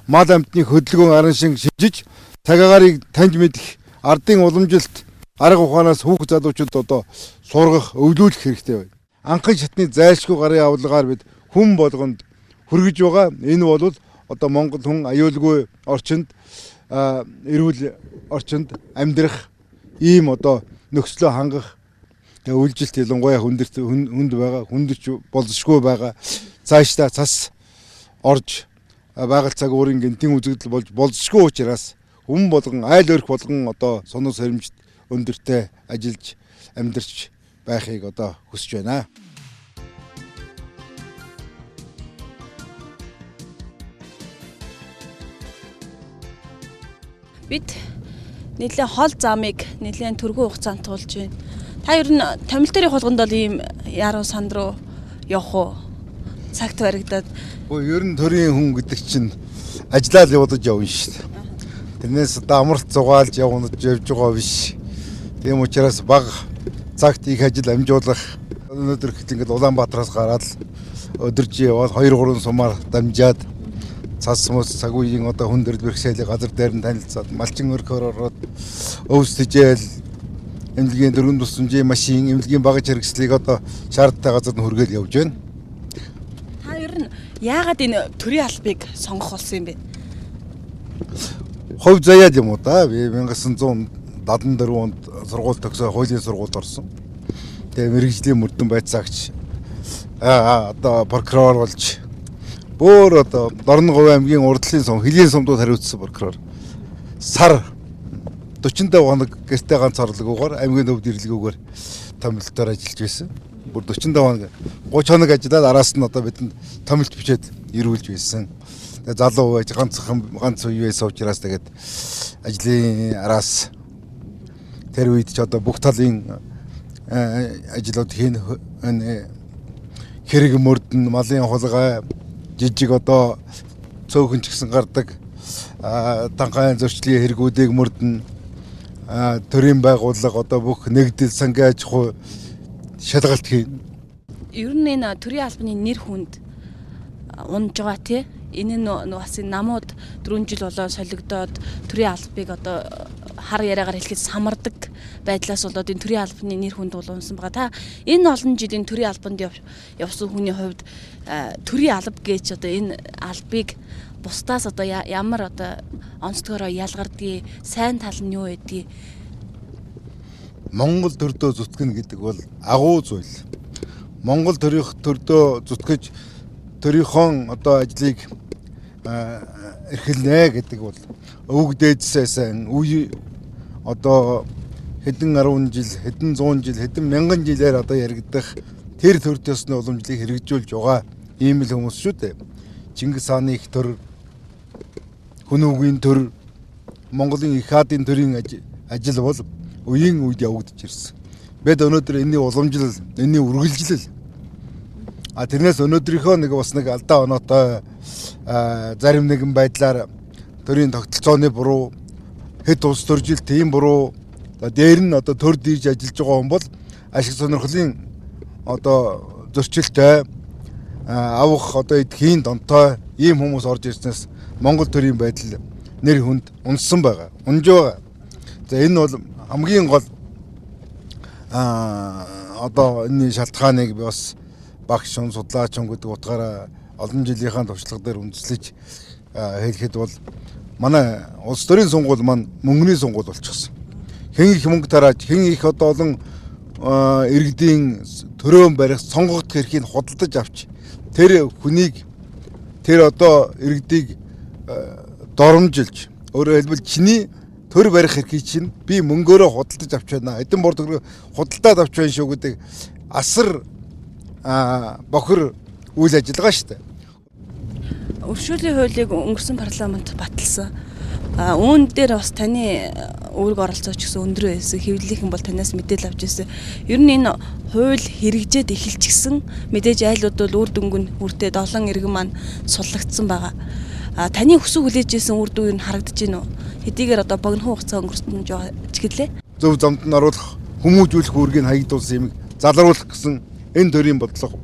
мал амтны хөдөлгөөн арын шиг шинжиж цаг агарыг таньж мэдэх ардын уламжилт арга ухаанаас хүүхд залуучууд одоо сургах, өвлүүлэх хэрэгтэй байна. Анхан шатны зайлшгүй гарын авлагаар бид хүн болгонд хүргэж байгаа. Энэ бол одоо Монгол хүн аюулгүй орчинд эрүүл орчинд амьдрах ийм одоо нөхцлөө хангах үйлжилт ялангуяа хүнд байгаа, хүндэж болзошгүй байгаа. Цаашдаа цас орж байгаль цаг уурын гэнтийн үзэгдэл болж болзошгүй учраас хүн болгон айл өрх болгон одоо сонор сэрэмжт өндөртэй ажиллаж амьдарч байхыг одоо хүсэж байна. Бид нийлээ хол замыг нийлээ түргэн хугацаанд туулж байна. Та ер нь томил дээр явах болгонд бол ийм яруу санд руу явах уу? Цагт баригдаад. Ер нь төрийн хүн гэдэг чинь ажиллаад явуулж явна шүү дээ. Тэрнээс одоо амралт зугаалж явж байгаа биш. Тийм учраас бага цагт их ажил амжуулах өнөөдөр их ингээд Улаанбаатараас гараад өдөржи яваад 2-3 сумаар дамжаад цас мус цаг үеийн одоо хүндрэл бэрхшээлийг газар дээр нь танилцаад малчин өрхөөр ороод өвс тэжээл эмнэлгийн дөрвөн тусламжийн машин эмнэлгийн багаж хэрэгслийг одоо шаардлагатай газарт нь хүргээл явж байна. Та ер нь яагаад энэ төрийн албыг сонгох болсон юм бэ? Хувь заяад юм уу да. Би 1974 онд сургууль төгсөө хуулийн сургуульд орсон. Тэгээ мэргэжлийн мөрдөн байцаагч одоо прокурор болж бүр одоо Дорноговь аймгийн урдлын сум, Хөлийн сумдууд хариуцсан прокурор. Сар 45 хоног гэртээ ганц орлогоор аймгийн төвд ирлэгүүгээр томилтоор ажиллаж байсан. Бүр 45 хоног 30 хоног ажиллаад араас нь одоо бидэнд томилт бичээд ирүүлж байсан. Тэгээ залуу байж ганц үе байсан учраас тэгээд ажлын араас тэр үед ч одоо бүх талын ажлууд хийн хэрэг мөрдөн малын хулгай жижиг одоо цөөхөн ч гэсэн гардаг танхайн зөрчлийн хэрэгүүдийг мөрдөн төрийн байгууллага одоо бүх нэгдэл сангийн аж ахуй шалгалт хийн. Ер нь энэ төрийн албаны нэр хүнд унж байгаа тий. Энэ нь бас намууд 4 жил болоо солигдоод төрийн албыг одоо хар яриагаар хэлэхэд самардаг байдлаас болоод энэ төрийн албаны нэр хүнд унсан байгаа. Та энэ олон жилийн төрийн албанд явсан хүний хувьд төрийн алба гэж одоо энэ албыг бусдаас одоо ямар одоо онцгороо ялгардгийг, сайн тал нь юу байдгийг Монгол төрдөө зүтгэн гэдэг бол агуу зүйл. Монгол төрдөө зүтгэж төрийнхөө одоо ажлыг эрхэлнэ гэдэг бол өвөг дээдсээ сайн үе одоо хэдэн 10 жил, хэдэн 100 жил, хэдэн мянган жилээр одоо яригдах тэр төр төсны уламжлалыг хэрэгжүүлж байгаа ийм л хүмүүс шүү дээ. Чингис хааны их төр, Хүнүүгийн төр, Монголын их хаадын төрийн ажил бол үеийн үед явагдаж ирсэн. Бид өнөөдөр энэний уламжлал, энэний үргэлжлэл тэрнээс өнөөдрийнхөө нэг бас нэг алдаа оноотой зарим нэгэн байдлаар төрийн тогтолцооны буруу, хэд улс төржилт тийм буруу, дээр нь одоо төр дийж ажиллаж байгаа хүн бол ашиг сонирхлын одоо зөрчилтэй авах одоо эдхийн донтой ийм хүмүүс орж ирснээс Монгол төрийн байдал нэр хүнд унсан байгаа. Унж байгаа. За энэ бол хамгийн гол одоо энэ шалтгааныг би бас багш хүн судлаач хүн гэдэг утгаараа олон жилийнхаа туршлага дээр үндэслэж хэлэхэд бол манай улс төрийн сонгуул маань мөнгөний сонгуул болчихсон. Хэн их мөнгө тарааж, хэн их одоо олон иргэдийн төрөөн барих сонгогдох эрхийг худалдаж авч тэр хүнийг тэр одоо иргэдийг доромжилж өөрөөр хэлбэл чиний төр барих эрхийг чинь би мөнгөөрөө худалдаж авч байна. Эдэн бордгоо худалдаад авч байна шүү гэдэг асар бохир үйл ажиллагаа шүү дээ. Өршөөлийн хуулийг өнгөрсөн парламент баталсан. Үүн дээр бас таны үүрэг оролцооч гэсэн өндөр байсан. Хэвлэлийнхэн бол танаас мэдээлэл авч ирсэн. Ер нь энэ хууль хэрэгжээд эхэлчихсэн. Мэдээж айлууд бол үр дүнг нь хүртээд олон иргэн маань суллагдсан байгаа. Таны хүсэг хүлээж ирсэн үр дүн нь харагдаж байна уу? Хэдийгээр одоо богино хугацаа өнгөрсөн ч гэлээ. Зөв замд нь оруулах, хүмүүжүүлэх үүргийг хаягдуулсан юм залруулах гэсэн энэ төрлийн бодлого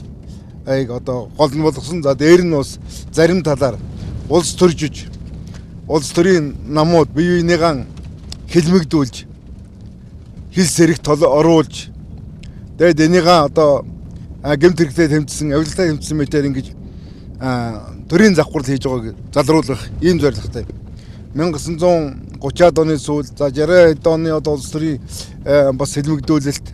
одоо гол нь болгосон. За дээр нь бас зарим талаар улс төржиж, улс төрийн намууд бие биенийгаа хэлмэгдүүлж, хил сэрэгт оруулж, тэгээд энийгээ одоо гэмт хэрэгтээ тэмцсэн, авилтаа тэмцсэн мэтээр ингэж төрийн завхрал хийж байгааг залруулах ийм зорилготой. 1930-аад оны сүүл, за 60-аад оны одоо улс төрийн бас хэлмэгдүүлэлт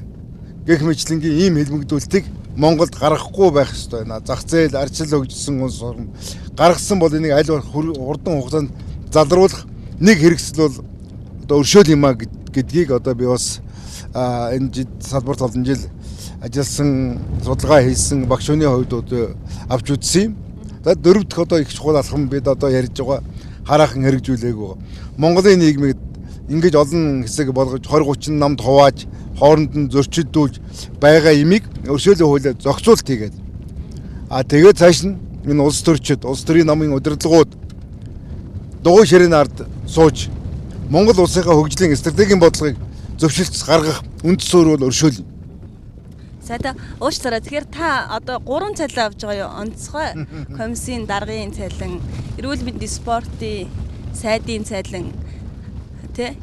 гэх мэтлэнгийн ийм хэлмэгдүүлэлтийг Монголд гаргахгүй байх ёстой байна. Зах зээл арчил хөгжсөн улс орн гаргасан бол энийг аль хурдан хугацаанд залруулах нэг хэрэгсэл бол одоо өршөөл юм а гэдгийг одоо би бас энэ салбарт олон жил ажилласан, судалгаа хийсэн багш хүний хувьд авч үзсэн юм. За дөрөв дэх одоо их чухал алхам бид одоо ярьж байгаа хараахан хэрэгжүүлээг. Монголын нийгмийг ингэж олон хэсэг болгож 20-30 намд хувааж хооронд нь зөрчилдүүлж байгаа имийг өршөөлийн хуулиар зохицуулт хийгээд тэгээд цааш нь энэ улс төрчид, улс төрийн намын удирдлагууд дугуй ширээний ард сууж Монгол улсынхаа хөгжлийн стратегийн бодлогыг зөвшөлтс гаргах үнд суурь бол өршөөл. Сайда уучлаарай. Тэгэхээр та одоо 3 цалин авч байгаа юу? Онцгой комиссийн даргын цалин, эрүүл мэндийн спортын сайдын цалин,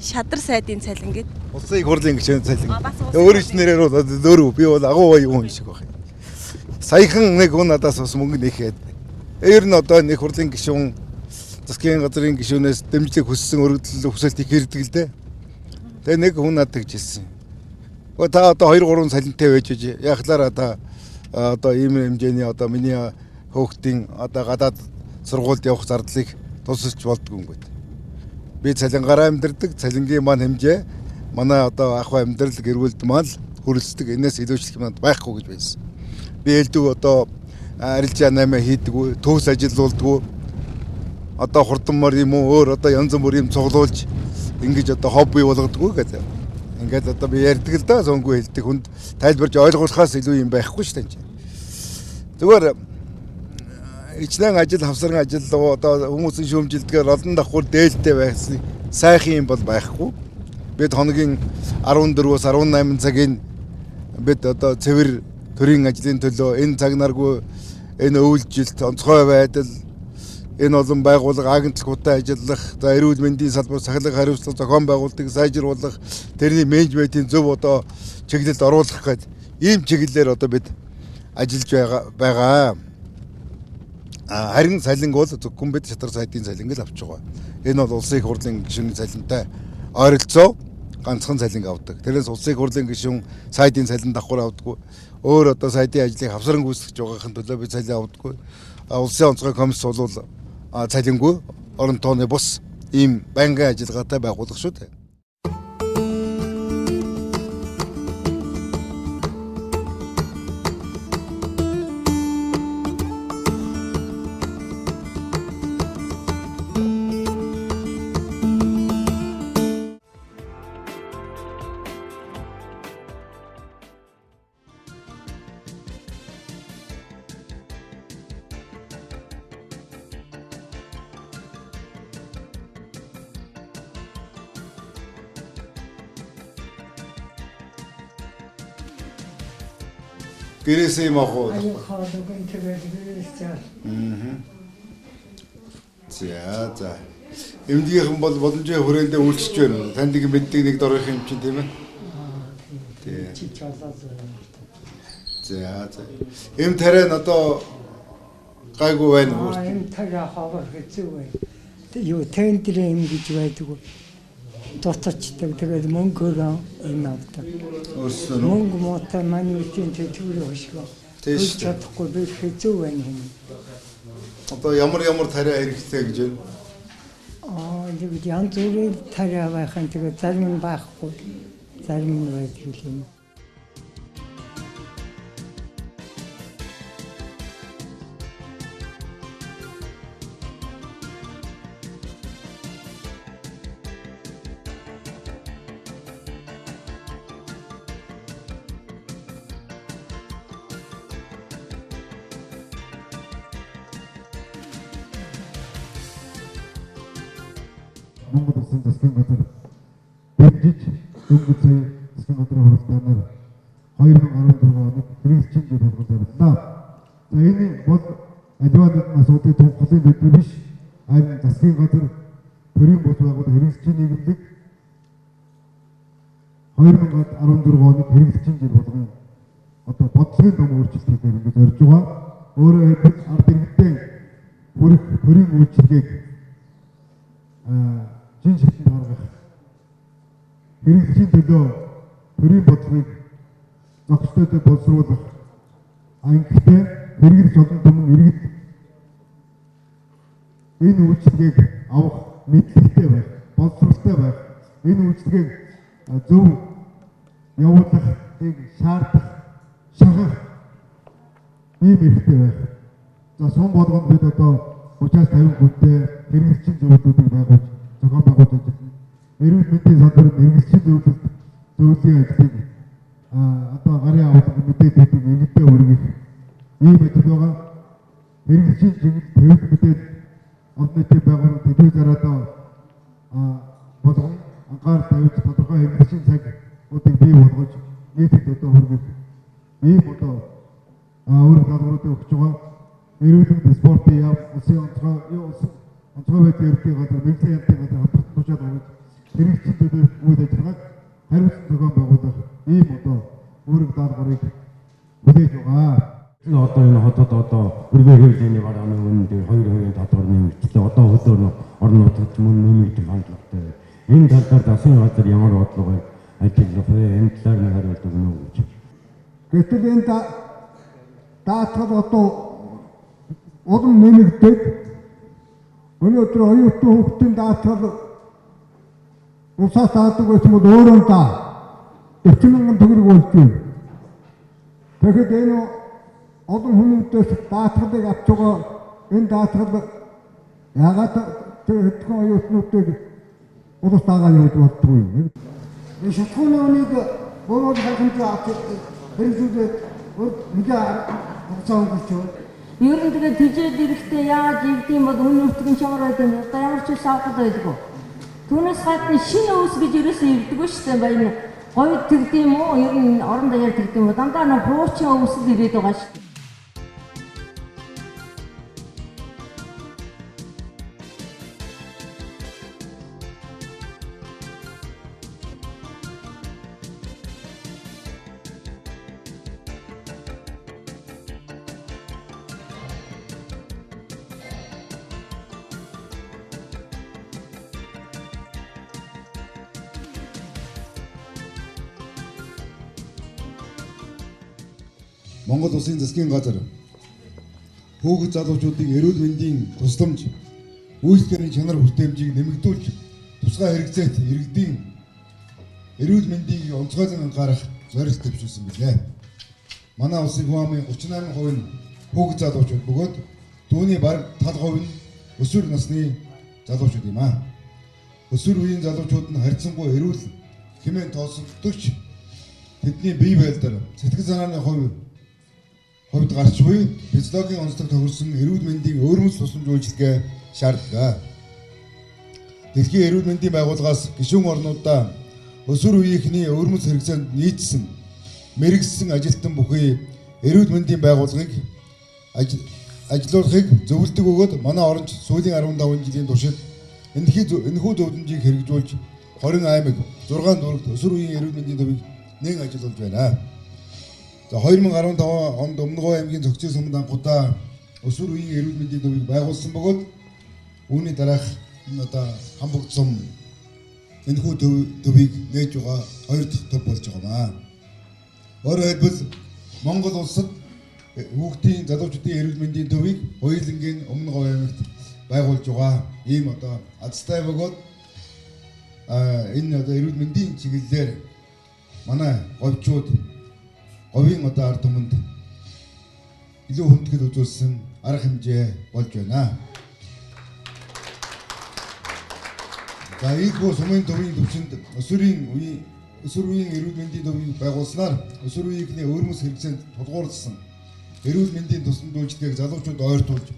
шадар сайдын цалин гэдэг. Улсын хурлын гишүүний цалин. Өөрөөр нэрээр бол дөөрөө би бол агуу гоё хүн шиг байна. Саяхан нэг хүн надаас бас мөнгө нэхэд. Ер нь одоо нэг хурлын гишүүн засгийн газрын гишүүнээс дэмжлэг хүссэн өргөдөл хүсэлт их ирдэг л дээ. Тэгээ нэг хүн надад гэж хэлсэн. Та одоо 2-3 цалинтай байж яахлаараа та одоо ийм хэмжээний одоо миний хөөхтийн одоо гадаад сургуульд явах зардлыг тусалж болдгүй юм гээд. Би цалингаараа амьдардаг, цалингийн маань хэмжээ манай одоо ахуй амьдрал гэрүүлд маань хүрэлцдэг, энэс илүүчлэх юмд байхгүй гэж байсан. Би элдв одоо арилжаа 8 хийдэг, төвс ажилуулдаг. Одоо хурданмар юм уу өөр одоо янз бүр юм цуглуулж ингэж одоо хобби болгодгоо гэдэг. Ингээд одоо би ярьдаг л да, зөнгөө хэлдэг хүнд тайлбарж ойлгуулахаас илүү юм байхгүй шүү дээ. Зүгээр ичнэн ажил, хавсран ажил одоо хүмүүсийн шүүмжилдгээр олон давхар дээлтэй байсан сайхан юм бол байхгүй. Бид хоногийн 14-өөс 18 цагийн бид одоо цэвэр төрийн ажлын төлөө энэ цаг наргүй энэ өвлжилт, онцгой байдал, энэ олон байгууллага агентлагуудтай ажиллах, за эрүүл мэндийн салбар сахилга хариуцлага зохион байгуулалтыг сайжруулах, тэрний менежментийн зөв одоо чиглэлд оруулах гэдэг ийм чиглэлээр одоо бид ажиллаж байгаа. Харин салинг бол зөвхөн бид шатрал сайдын салинг л авч байгаа. Энэ бол улсын их хурлын гишүүний салинтай ойролцоо ганцхан салинг авдаг. Тэрээс улсын их хурлын гишүүн сайдын салин давхар авдаггүй. Өөр одоо сайдын ажлыг хавсран гүйцэтгэж байгаахан төлөө бид салин авдаггүй. Улсын онцгой комисс бол салингүй орон тооны бус ийм байнгын ажиллагаатай байгууллага шүү дээ. Гэрээсээ юм ахуу. Аюухаалагын тэгээд гэрээсээ. За. Эмнэлгийнхэн бол боломжийн хүрээндээ үйлчж байна. Танд нэг мэддэг нэг дөрвийн юм чинь тийм ээ. Тий. За. Эм тарай нь одоо гайгүй байна уу? Эм тарай хавар хэцүү байна. Юу тендэр эм гэж байдаг. Доточдаг тэгээд мөнгөөр эм авдаг. Мөнгө мотой манай үеийн төлөвлөлт өшгөө. Тийш чадахгүй би хэцүү байна юм. Одоо ямар тарай хэрэгтэй гэж байна? Тэгээд янз бүрийн тарай байхын тэгээд зарим нь байхгүй. Зарим нь байдаг юм. Монгол Улсын засгийн газар дэмжиж дөнгөцөө засгийн газрын хуралдаанаар 2014 онд хэрэгжүүлж болгуулсан. За энэ бол аливаа нэгэн асуудлыг тунхаглан дэвтэр биш. Харин засгийн газар төрийн бус байгууллага хэрэгжүүлж нийгэмлэг 2014 онд хэрэгжүүлж болгон одоо бодлогын ном өөрчлөлтөөр ингэж орж байгаа. Өөрөөр хэлбэл ард иргэдийн бүрэх төрийн үйлчилгээг жин шатнд гаргах хэрэгжлийн төлөө төрийн бодлогыг зохистой боловсруулах ангитай хэрэгж олон түмэн иргэд энэ үйлчлэгийг авах мэдлэгтэй байх, боловсролтой байх, энэ үйлчлэгийг зөв явуулахыг шаардах, шахах ийм хэрэгтэй байх. За сум болгонд бид одоо 30-50 хүнтэй хэрэгжлийн зөвлөлтүүдийг байгуулж зохион байгуулж ажиллана. Эрүүл мэндийн салбарт хэрэгжлийн зөвлөлийн ажлыг одоо гарын авалга мэдээд өгдөг иргэдэд хүргэх ийм ажил байгаа. Хэрэгжлийн чиглэл төвлөрд мэдээд олон нийтийн байгууллагын төдий зараадаа болгон анхаар тавьж тодорхой хэрэгжлийн цагуудыг бий болгож нийтэд одоо хүргэх ийм одоо өөрөөр даалгавруудыг өгч байгаа. Эрүүл мэндийн спортын яв улсын онцгой байдлын ерөнхий газар мэргэжлийн яамны газар хамтран тушаад авч хэрэгжүүлэлтээр үйл ажиллагааг хариуцсан зохион байгуулах ийм одоо үүрэг даалгаврыг хүлээж байгаа. Одоо энэ хотод одоо өргөө хэмжээний гарааны үнэнд 2% татвар нэмэгдлээ. Одоо хөлөөр орон нутагт мөн нэмэгдэх хандлагатай. Энэ талаар засгийн газар ямар бодлого ажиллах вэ? Энэ талаар нэг хариулт өгнө үү гэж. Гэтэл энэ даатгал одоо олон нэмэгдээд өнөөдөр оюутан хүүхдийн даатгал усаас таадаг байсан бол өөрөө 40 мянган төгрөг болж байна. Тэгэхээр энэ олон хүмүүстээс даатгалыг авч байгаа энэ даатгал яагаад тэр хэдхэн оюутнуудыг улс дагаа явуулж боддгүй юм. Энэ шатхууны үнийг өөрөө халхамж авч хэрэгжүүлээд мэдээ хугацаа өнгөрч байна. Ер нь тэгээд тийжээд ирэхдээ яаж ивдэм бол үнэ утгын чамаар байдаг. Одоо ямар ч үс авах байдгүй. Түүнээс гадна шинэ ус гэж ерөөсөө ивдэггүй шүү дээ. Баян говьд тэгдэм үү? Ер нь орон даяар тэгдэм үү? Дандаа нэг хуучин ус л ирээд байгаа шүү дээ. Монгол Улсын засгийн газар хүүхэд залуучуудын эрүүл мэндийн тусламж үйлчлэгийн чанар хүртээмжийг нэмэгдүүлж тусгай хэрэгцээт иргэдийн эрүүл мэндийг онцгойлон анхаарах зорилт төвшүүлсэн билээ. Манай улсын хүн амын 38% нь хүүхэд залуучууд бөгөөд түүний бараг 70% нь өсвөр насны залуучууд юм аа. Өсвөр үеийн залуучууд нь харьцангуй эрүүл хэмээн тооцогдогч тэдний бие байлдар сэтгэл санааны хувьд гарч буй физиологийн онцлог тохирсон эрүүл мэндийн өөрмөц тусламж үйлчилгээ шаардлагаа. Дэлхийн эрүүл мэндийн байгууллагаас гишүүн орнуудаа өсвөр үеийнхний өөрмөц хэрэгцээнд нийцсэн мэрэгсэн ажилтан бүхий эрүүл мэндийн байгууллагыг ажилуулахыг зөвлөдөг өгөөд манай оронч сүүлийн 15 жилийн туршид энэхүү зөвлөмжийг хэрэгжүүлж 20 аймаг 6 дүүрэгт өсвөр үеийн эрүүл мэндийн төвийг нэн ажиллуулж байна. За 2015 онд Өмнөгов аймгийн Цогцын суманд анхудаа өсвөр үеийн эрүүл мэндийн төвийг байгуулсан бөгөөд үүний дараах одоо Хамбогд сум энэхүү төвийг нээж байгаа 2 дахь төв болж байгаа юм. Өөрөөр хэлбэл Монгол улсад хүүхдийн залуучуудын эрүүл мэндийн төвийг хоёулангийн Өмнөгов аймагт байгуулж байгаа ийм одоо азтай бөгөөд энэ одоо эрүүл мэндийн чиглэлээр манай говьчууд говийн одоо ард түмэнд илүү хүндэтгэл үзүүлсэн арга хэмжээ болж байна. За ийхүү сумын төвийн төвчөнд өсвөр үеийн эрүүл мэндийн төвийг байгуулснаар өсвөр үеийнхний өөрмөс хэрэгцээнд тулгуурласан эрүүл мэндийн тусламж үйлчилгээг залуучууд ойртуулж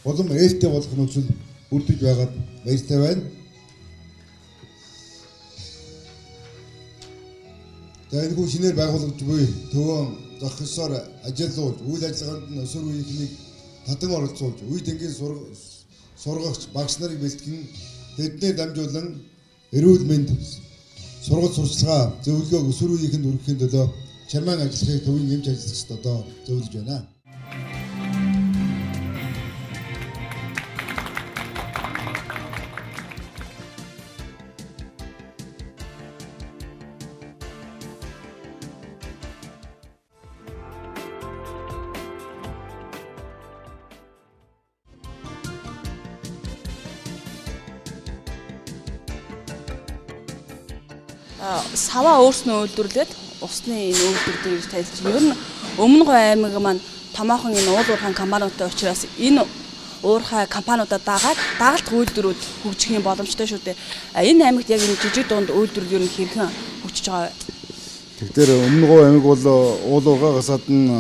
улам ээлтэй болох нөхцөл бүрдэж байгаад баяртай байна. За энэхүү шинээр байгуулагдж буй төвөө зах ёсоор ажиллуулж, үйл ажиллагаанд нь өсвөр үеийнхнийг татан оролцуулж, үе тэнгийн сургагч багш нарыг бэлтгэн тэднээ дамжуулан эрүүл мэнд сургалт сурчлагаа зөвлөгөөг өсвөр үеийнхэнд хүргэхийн төлөө чармаан ажиллахыг төвийн эмч ажиллагчид одоо зөвлөж байна. Саваа өөрснөө үйлдвэрлээд усны энэ үйлдвэрлэлийг тайлбарлаж. Ер нь Өмнөгов аймаг маань томоохон энэ уул уурхай компаниудтай учраас энэ уурхай компаниудаа дагалт үйлдвэрүүд хөгжих юм боломжтой шүү дээ. Энэ аймагт яг энэ жижиг дунд үйлдвэрлэл ер нь хэрхэн хөгжиж байгаа вэ? Тэгэхээр Өмнөгов аймаг бол уул уурхайгаас гадна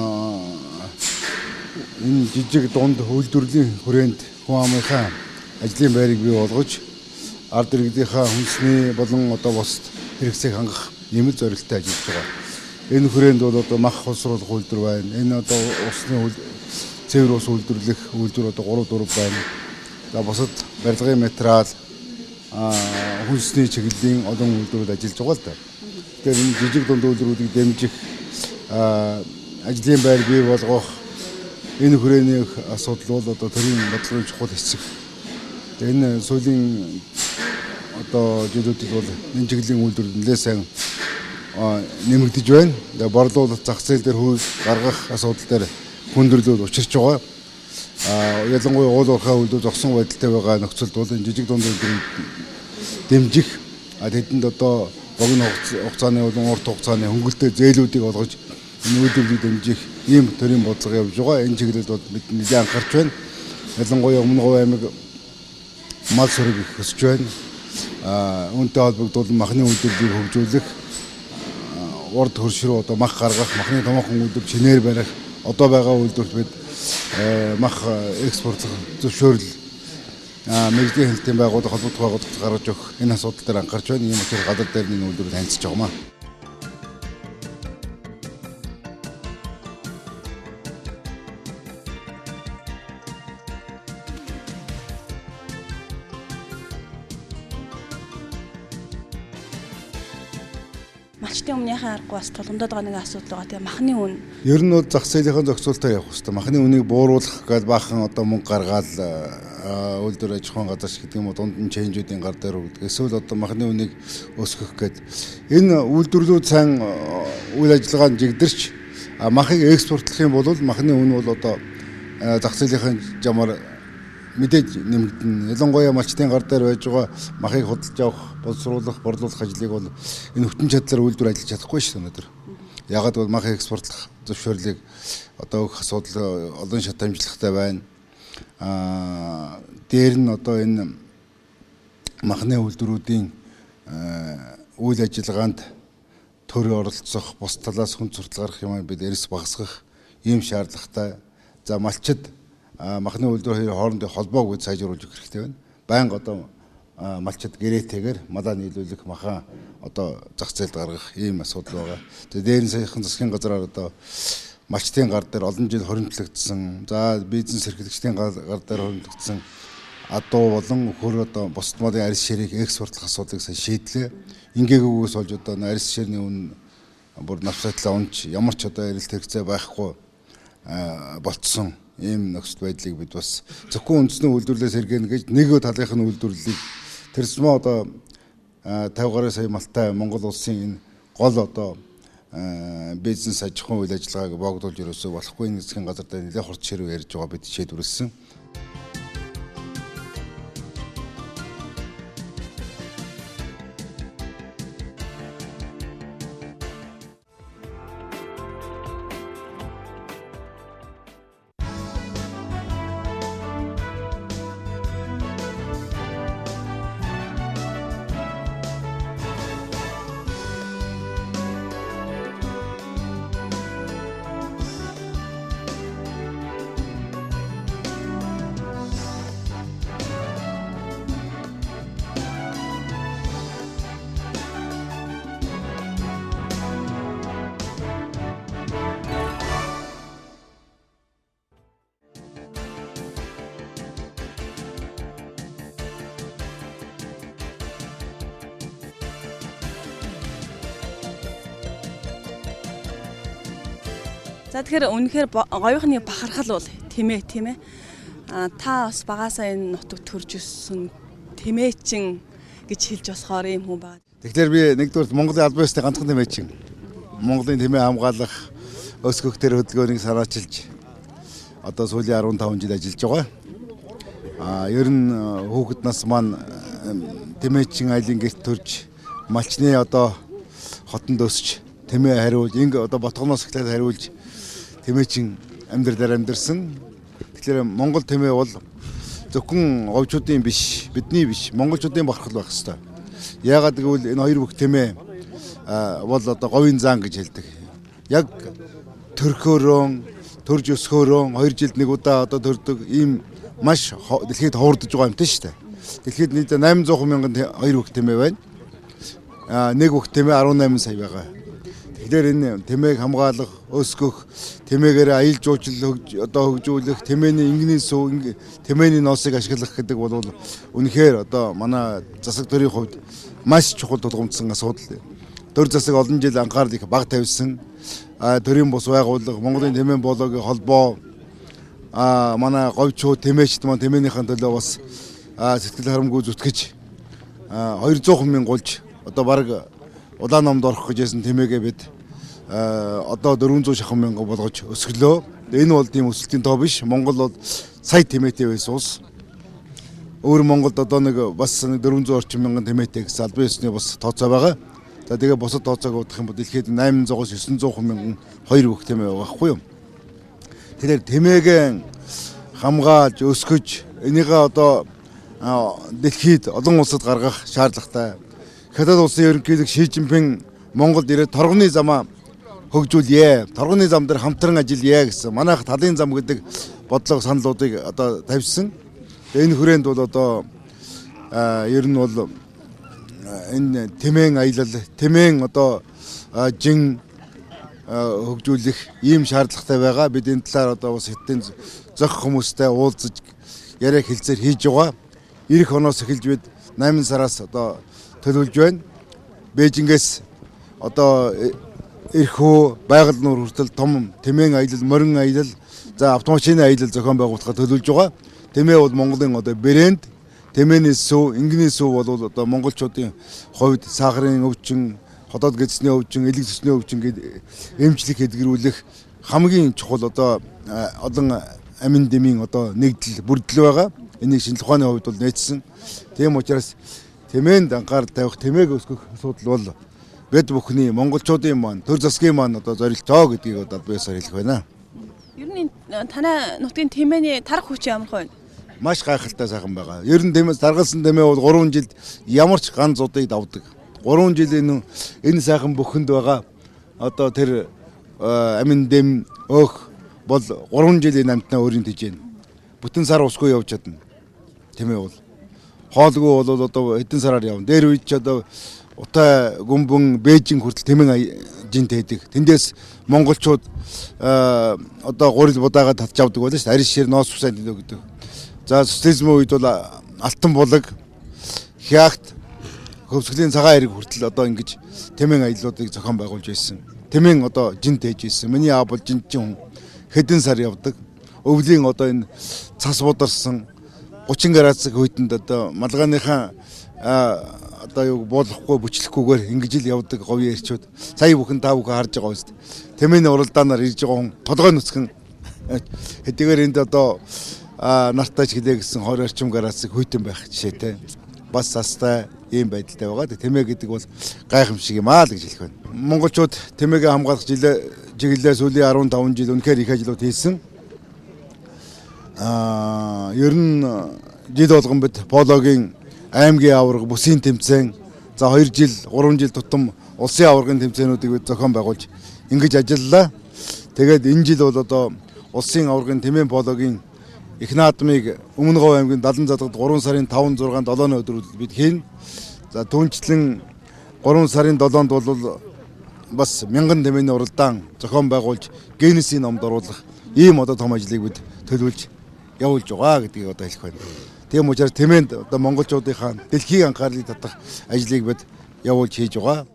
энэ жижиг дунд үйлдвэрлэлийн хүрээнд хүн амынхаа ажлын байрыг бий болгож ард иргэдийнхаа хүнсний болон одоо бусад хэрэгцээг хангах нэмэлт зорилттой ажиллаж байгаа. Энэ хүрээнд бол одоо мах хосруулах үйлдвэр байна. Энэ одоо усны цэвэр ус үйлдвэрлэх үйлдвэр одоо 3-4 байна. За бусад барилгын материал хүнсний чиглэлийн олон үйлдвэрүүд ажиллаж байгаа л да. Тэгэхээр энэ жижиг дунд үйлдвэрүүдийг дэмжих ажлын байр бий болгох энэ хүрээний асуудал бол одоо төрийн бодлогын чухал хэсэг. Энэ сүүлийн одоо жилүүдэд бол энэ чиглэлийн үйлдвэр нэлээд сайн нэмэгдэж байна. Тэгээ борлуулалт зах зээл дээр хөл гаргах асуудал дээр хүндрэлүүд учирч байгаа. Ялангуяа уул уурхай үйлдвэр зогсон байдалтай байгаа нөхцөлд бол энэ жижиг дунд үйлдвэрийг дэмжих тэдэнд одоо богино хугацааны болон урт хугацааны хөнгөлөлтөд зээлүүдийг олгож энэ үйлдвэрлэлийг дэмжих ийм төрлийн бодлого явж байгаа. Энэ чиглэлд бол бид нэлээд анхаарч байна. Ялангуяа Өмнөгов аймаг мал сүрэг их өсөж байна. Үүнтэй холбогдуулан махны үйлдвэрлэлийг хөгжүүлэх, урд хөрш рүү одоо мах гаргах, махны томоохон үйлдвэр чинээр барих, одоо байгаа үйлдвэрт бид мах экспортлох зөвшөөрөл мэргэжлийн хэлтийн байгууллага холбогдох байгууллагад гаргаж өгөх энэ асуудал дээр анхаарч байна. Ийм учраас гадар дээр энэ үйлдвэр танилцж байгаамаа. Малчтын өмнөхийн арга бас тулгамдаад байгаа нэг асуудал байгаа. Тэгээ махны үн. Ер нь бол зах зээлийн зохицуулалтаа явах хэрэгтэй. Махны үнийг бууруулах гэж баахан одоо мөнгө гаргаад үйлдвэр аж ахуйн газар шиг гэдэг юм уу дунд нь чейнжүүдийн гар дээр өгдөг. Эсвэл одоо махны үнийг өсгөх гээд энэ үйлдвэрлэлүүд сайн үйл ажиллагаанд жигдэрч махыг экспортлох юм бол махны үн бол одоо зах зээлийн жамаар мэдээж нэмэгдэнэ. Ялангуяа малчтын гар дээр байж байгаа махыг худалдаж авах, боловсруулах, борлуулах ажлыг бол энэ хүчин чадлаар үйлдвэр ажиллаж чадахгүй шүү дээ өнөөдөр. Ягаад бол мах экспортлох зөвшөөрлийг одоо өгөх асуудал олон шат амжилттай байна. Дээр нь одоо энэ махны үйлдвэрүүдийн үйл ажиллагаанд төр оролцох, бус талаас хүн суртал гарах юм бид эрс багасгах ийм шаардлагатай. За малчид махны үйлдвэр хоорондын холбоог бид сайжруулж өгөх хэрэгтэй байна. Байнга одоо малчид гэрээтэйгээр малаа нийлүүлэх, махан одоо зах зээлд гаргах ийм асуудал байгаа. Тэгээд дээр нь саяхан засгийн газраар одоо малчтын гар дээр олон жил хоригдлогдсон. За бизнес эрхлэгчдийн гар дээр хоригдлогдсон адуу болон өхөр одоо бусад малын арьс ширийг экспортлох асуудлыг сайн шийдлээ. Ингээгүйгээс болж одоо арьс ширний үн бүр навсатлаа унч ямар ч одоо эрэлт хэрэгцээ байхгүй болцсон ийм нөхцөл байдлыг бид бас зөвхөн үндэсний үйлдвэрлэлээс сэргээнэ гэж нэг талынх нь үйлдвэрлэлийг тэрсмээ одоо 50 гаруй сая малтай Монгол улсын энэ гол одоо бизнес аж ахуйн үйл ажиллагааг богдуулж ерөөсөө болохгүй энэ засгийн газар дээр нэлээд хурц ширүү ярьж байгаа бид шийдвэрлэсэн. За тэгэхээр үнэхээр говийнхны бахархал бол тийм ээ. Та бас багасаа энэ нутагт төрж өссөн тэмээчин гэж хэлж болохоор юм хүн байна. Тэгэхээр би нэгдүгээр Монголын албан ёсны ганцхан тэмээчин. Монголын тэмээ хамгаалах өсгөх төр хөдөлгөөнийг санаачилж одоо сүүлийн 15 жил ажиллаж байгаа. Ер нь хүүхэд нас маань тэмээчин айлын гэрт төрж малчны одоо хотонд өсч тэмээ хариулж ингээ одоо ботгоноос эхлээд хариулж тэмээчин амьдралаар амьдэрсэн. Тэгэхээр Монгол тэмээ бол зөвхөн говьчуудын биш, бидний биш, монголчуудын бахархал байх ёстой. Яагаад гэвэл энэ хоёр бүх тэмээ бол одоо говийн зан гэж хэлдэг. Яг төрхөөрөө, төрж өсгөөрөө 2 жилд нэг удаа одоо төрдөг ийм маш дэлхийд ховордож байгаа юмтай шүү дээ. Дэлхийд нийт 800 мянган хоёр бүх тэмээ байна. Нэг бүх тэмээ 18 сая байгаа. Тэгэхээр энэ тэмээг хамгаалах, өсгөх, тэмээгээр аял жуулчлал одоо хөгжүүлэх, тэмээний ингэний сүү, тэмээний ноосыг ашиглах гэдэг бол үнэхээр одоо манай засаг төрийн хувьд маш чухал тулгымдсан асуудал. Төр засаг олон жил анхаарал их бага тавьсан. Төрийн бус байгууллага, Монголын тэмээн боолоогийн холбоо, манай говьчууд, тэмээчд маань тэмээнийхэн төлөө бас сэтгэл харамгүй зүтгэж 200 мянга гулж одоо баг улаан номд орох гэжсэн тэмээгээ бид одоо 400 шахан мянга болгож өсгөлөө. Энэ бол тийм өсөлтийн тоо биш. Монгол бол сая тэмээтэй байсан улс. Өөр Монголд одоо нэг бас 400 орчим мянган тэмээтэй гэсэн албан ёсны бас тооцоо байгаа. За тэгээ бусад тооцоог удах юм бол дэлхийд 800-аас 900 мянган хоёр бүх тэмээ байгаа байхгүй юу? Тэгэхээр тэмээгээ хамгаалж өсгөж энийгээ одоо дэлхийд олон улсад гаргах шаардлагатай. Хятад улсын ерөнхийлөг Ши Жинпин Монголд ирээд торгоны замаа хөгжүүлье. Торгоны зам дээр хамтран ажиллая гэсэн. Манайх талын зам гэдэг бодлого саналуудыг одоо тавьсан. Энэ хүрээнд бол одоо ер нь бол энэ тэмээн аялал, тэмээн одоо жин хөгжүүлэх ийм шаардлагатай байгаа. Бид энэ талаар одоо бас хэдэн зөх хүмүүстэй уулзаж яриа хэлцээр хийж байгаа. Ирэх оноос эхэлж бид 8 сараас одоо төлөвлөж байна. Бээжингээс одоо эрхөө байгаль нуур хүртэл том тэмээн аялал, морин аялал, за автомашины аялал зохион байгуулахад төлөвлөж байгаа. Тэмээ бол Монголын одоо брэнд, тэмээний сүү, ингэний сүү бол одоо монголчуудын хувьд сахарын өвчин, хотод гэдэсний өвчин, элэг төсний өвчин гэдэг эмчлэг эдгэрүүлэх хамгийн чухал одоо олон амин дэмийн одоо нэгдэл бүрдэл байгаа. Энийг шинжлэх ухааны хувьд бол нээсэн. Тийм учраас тэмээнд анхаарал тавих, тэмээг өсгөх асуудал бол бид бүхний монголчуудын маань төр засгийн маань одоо зорилтоо гэдгийг одоо биесээр хэлэх байна. Ер нь танай нутгийн тэмээний тарах хүч ямар вэ? Маш гайхалтай сайхан байгаа. Ер нь тэмээс таргалсан тэмээ бол 3 жилд ямар ч ганц удыг давдаг. 3 жилийн энэ сайхан бүхэнд байгаа одоо тэр амин дэм өөх бол 3 жилийн амтнаа өөрийн тийж байна. Бүтэн сар усгүй явж чадна. Тэмээ бол хоолгүй бол одоо хэдэн сараар явна. Дээр үед ч одоо Утай, Гүмбэн, Бээжин хүртэл тэмээ жинт хийдэг. Тэндээс монголчууд одоо гурил будаага татж авдаг байлаа шүү дээ. Арис шир ноос усаа гэдэг. За социализмын үед бол алтан булаг, хягт, хөвсгөлийн цагаан хэрэг хүртэл одоо ингэж тэмээ аяллуудыг зохион байгуулж байсан. Тэмээ одоо жинт хийж байсан. Миний аав бол жинтчин хүн. Хэдэн сар явдаг. Өвлийн одоо энэ цас бударсан 30 градусыг хүйтэнд одоо малгайныхаа одоо юу буулгахгүй бүчлэхгүйгээр ингэж л явдаг говийн эрчүүд. Сая бүхэн та бүхэн харж байгаа үст. Тэмээний уралдаанаар ирж байгаа хүн толгой нүцгэн хэдийгээр энд одоо нартаж хэлээ гэсэн 20 орчим градусыг хүйтэн байх жишээтэй. Бас састай ийм байдалтай байгаа. Тэмээ гэдэг бол гайхамшиг юм аа л гэж хэлэх байна. Монголчууд тэмээгээ хамгаалах чиглэлээр сүүлийн 15 жил үнэхээр их ажлууд хийсэн. Ер нь жил болгон бид пологийн аймгийн аварга, бүсийн тэмцээн, за 2 жил, 3 жил тутам улсын аваргын тэмцээнүүдийг бид зохион байгуулж ингэж ажиллалаа. Тэгээд энэ жил бол одоо улсын аваргын тэмээн пологийн их наадмыг Өмнө Говь аймгийн Далан задагт 3 сарын 5, 6, 7 өдрүүдэд бид хийн. За түүнчлэн 3 сарын 7-нд бол бас мянган тэмээний уралдаан зохион байгуулж Гиннесийн номд оруулах ийм одоо том ажлыг бид төлөвлөж явуулж байгаа гэдгийг одоо хэлэх байна. Тийм учраас тэмээнд одоо монголчуудынхаа дэлхийн анхаарлыг татах ажлыг бид явуулж хийж байгаа.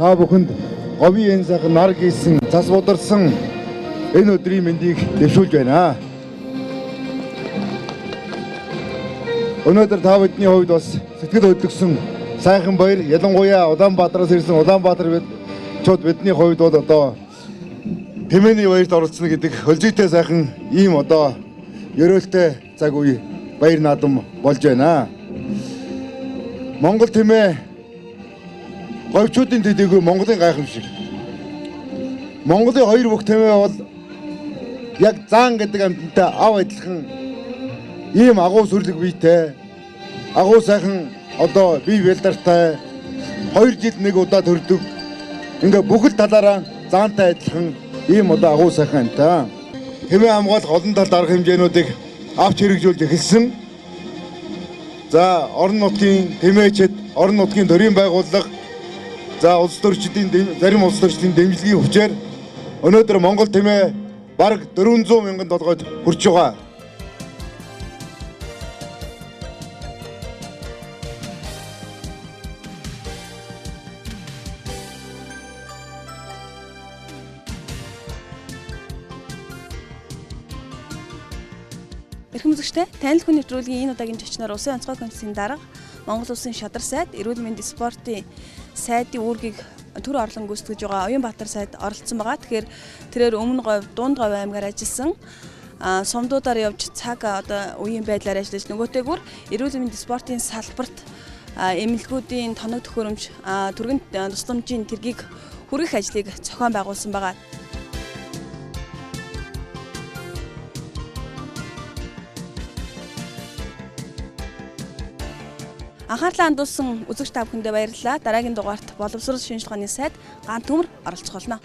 Та бүхэнд говийн энэ сайхан нар гисэн, цас бударсан энэ өдрийн мэндийг дэвшүүлж байна. Өнөөдөр та бидний хувьд бас сэтгэл хөдлөсөн сайхан баяр, ялангуяа Улаанбаатараас ирсэн Улаанбаатарчууд бидний хувьд бол одоо тэмээний баярт оролцсон гэдэг хөлжийтэй сайхан ийм одоо ёроолтой цаг үе баяр наадам болж байна. Монгол тэмээ говьчуудын төдийгүй Монголын гайхамшиг. Монголын хоёр бүх тэмээ бол яг заан гэдэг амьтантай ав адилхан ийм агуу сүрлэг биетэй, агуу сайхан одоо бие бэлдартай 2 жил нэг удаа төрдөг. Ингээ бүхэл талаараа заантай адилхан ийм одоо агуу сайхан амьтаа. Тэмээ хамгаалах олон талд арга хэмжээнүүдийг авч хэрэгжүүлж эхэлсэн. За орон нутгийн тэмээчид, орон нутгийн төрийн байгууллага, за улс төрчдийн зарим улс төрчдийн дэмжлэгийн хүчээр өнөөдөр Монгол тэмээ бараг 400 мянган толгойд хүрч байгаа. Эрхэм үзэгчдээ танил хүн нэвтрүүлгийн энэ удаагийн зочноор Улсын онцгой комиссийн дарга Монгол Улсын шадар сайд эрүүл мэндийн спортын сайдын үүргийг төр орлон гүйцэтгэж байгаа Оюнбаатар сайд оролцсон байгаа. Тэгэхээр тэрээр өмнө говь дунд говь аймгаар ажилласан сумдуудаар явж цаг одоо үеийн байдлаар ажиллаж нөгөөтэйгүр эрүүл мэндийн спортын салбарт эмнэлгүүдийн тоног төхөөрөмж түргэн тусламжийн тэргийг хүргэх ажлыг зохион байгуулсан байгаа. Анхаарлаа хандуулсан үзэгч та бүхэндээ баярлалаа. Дараагийн дугаарт боловсрол шинжилгээний сайд Гант Төмөр оролцох болно.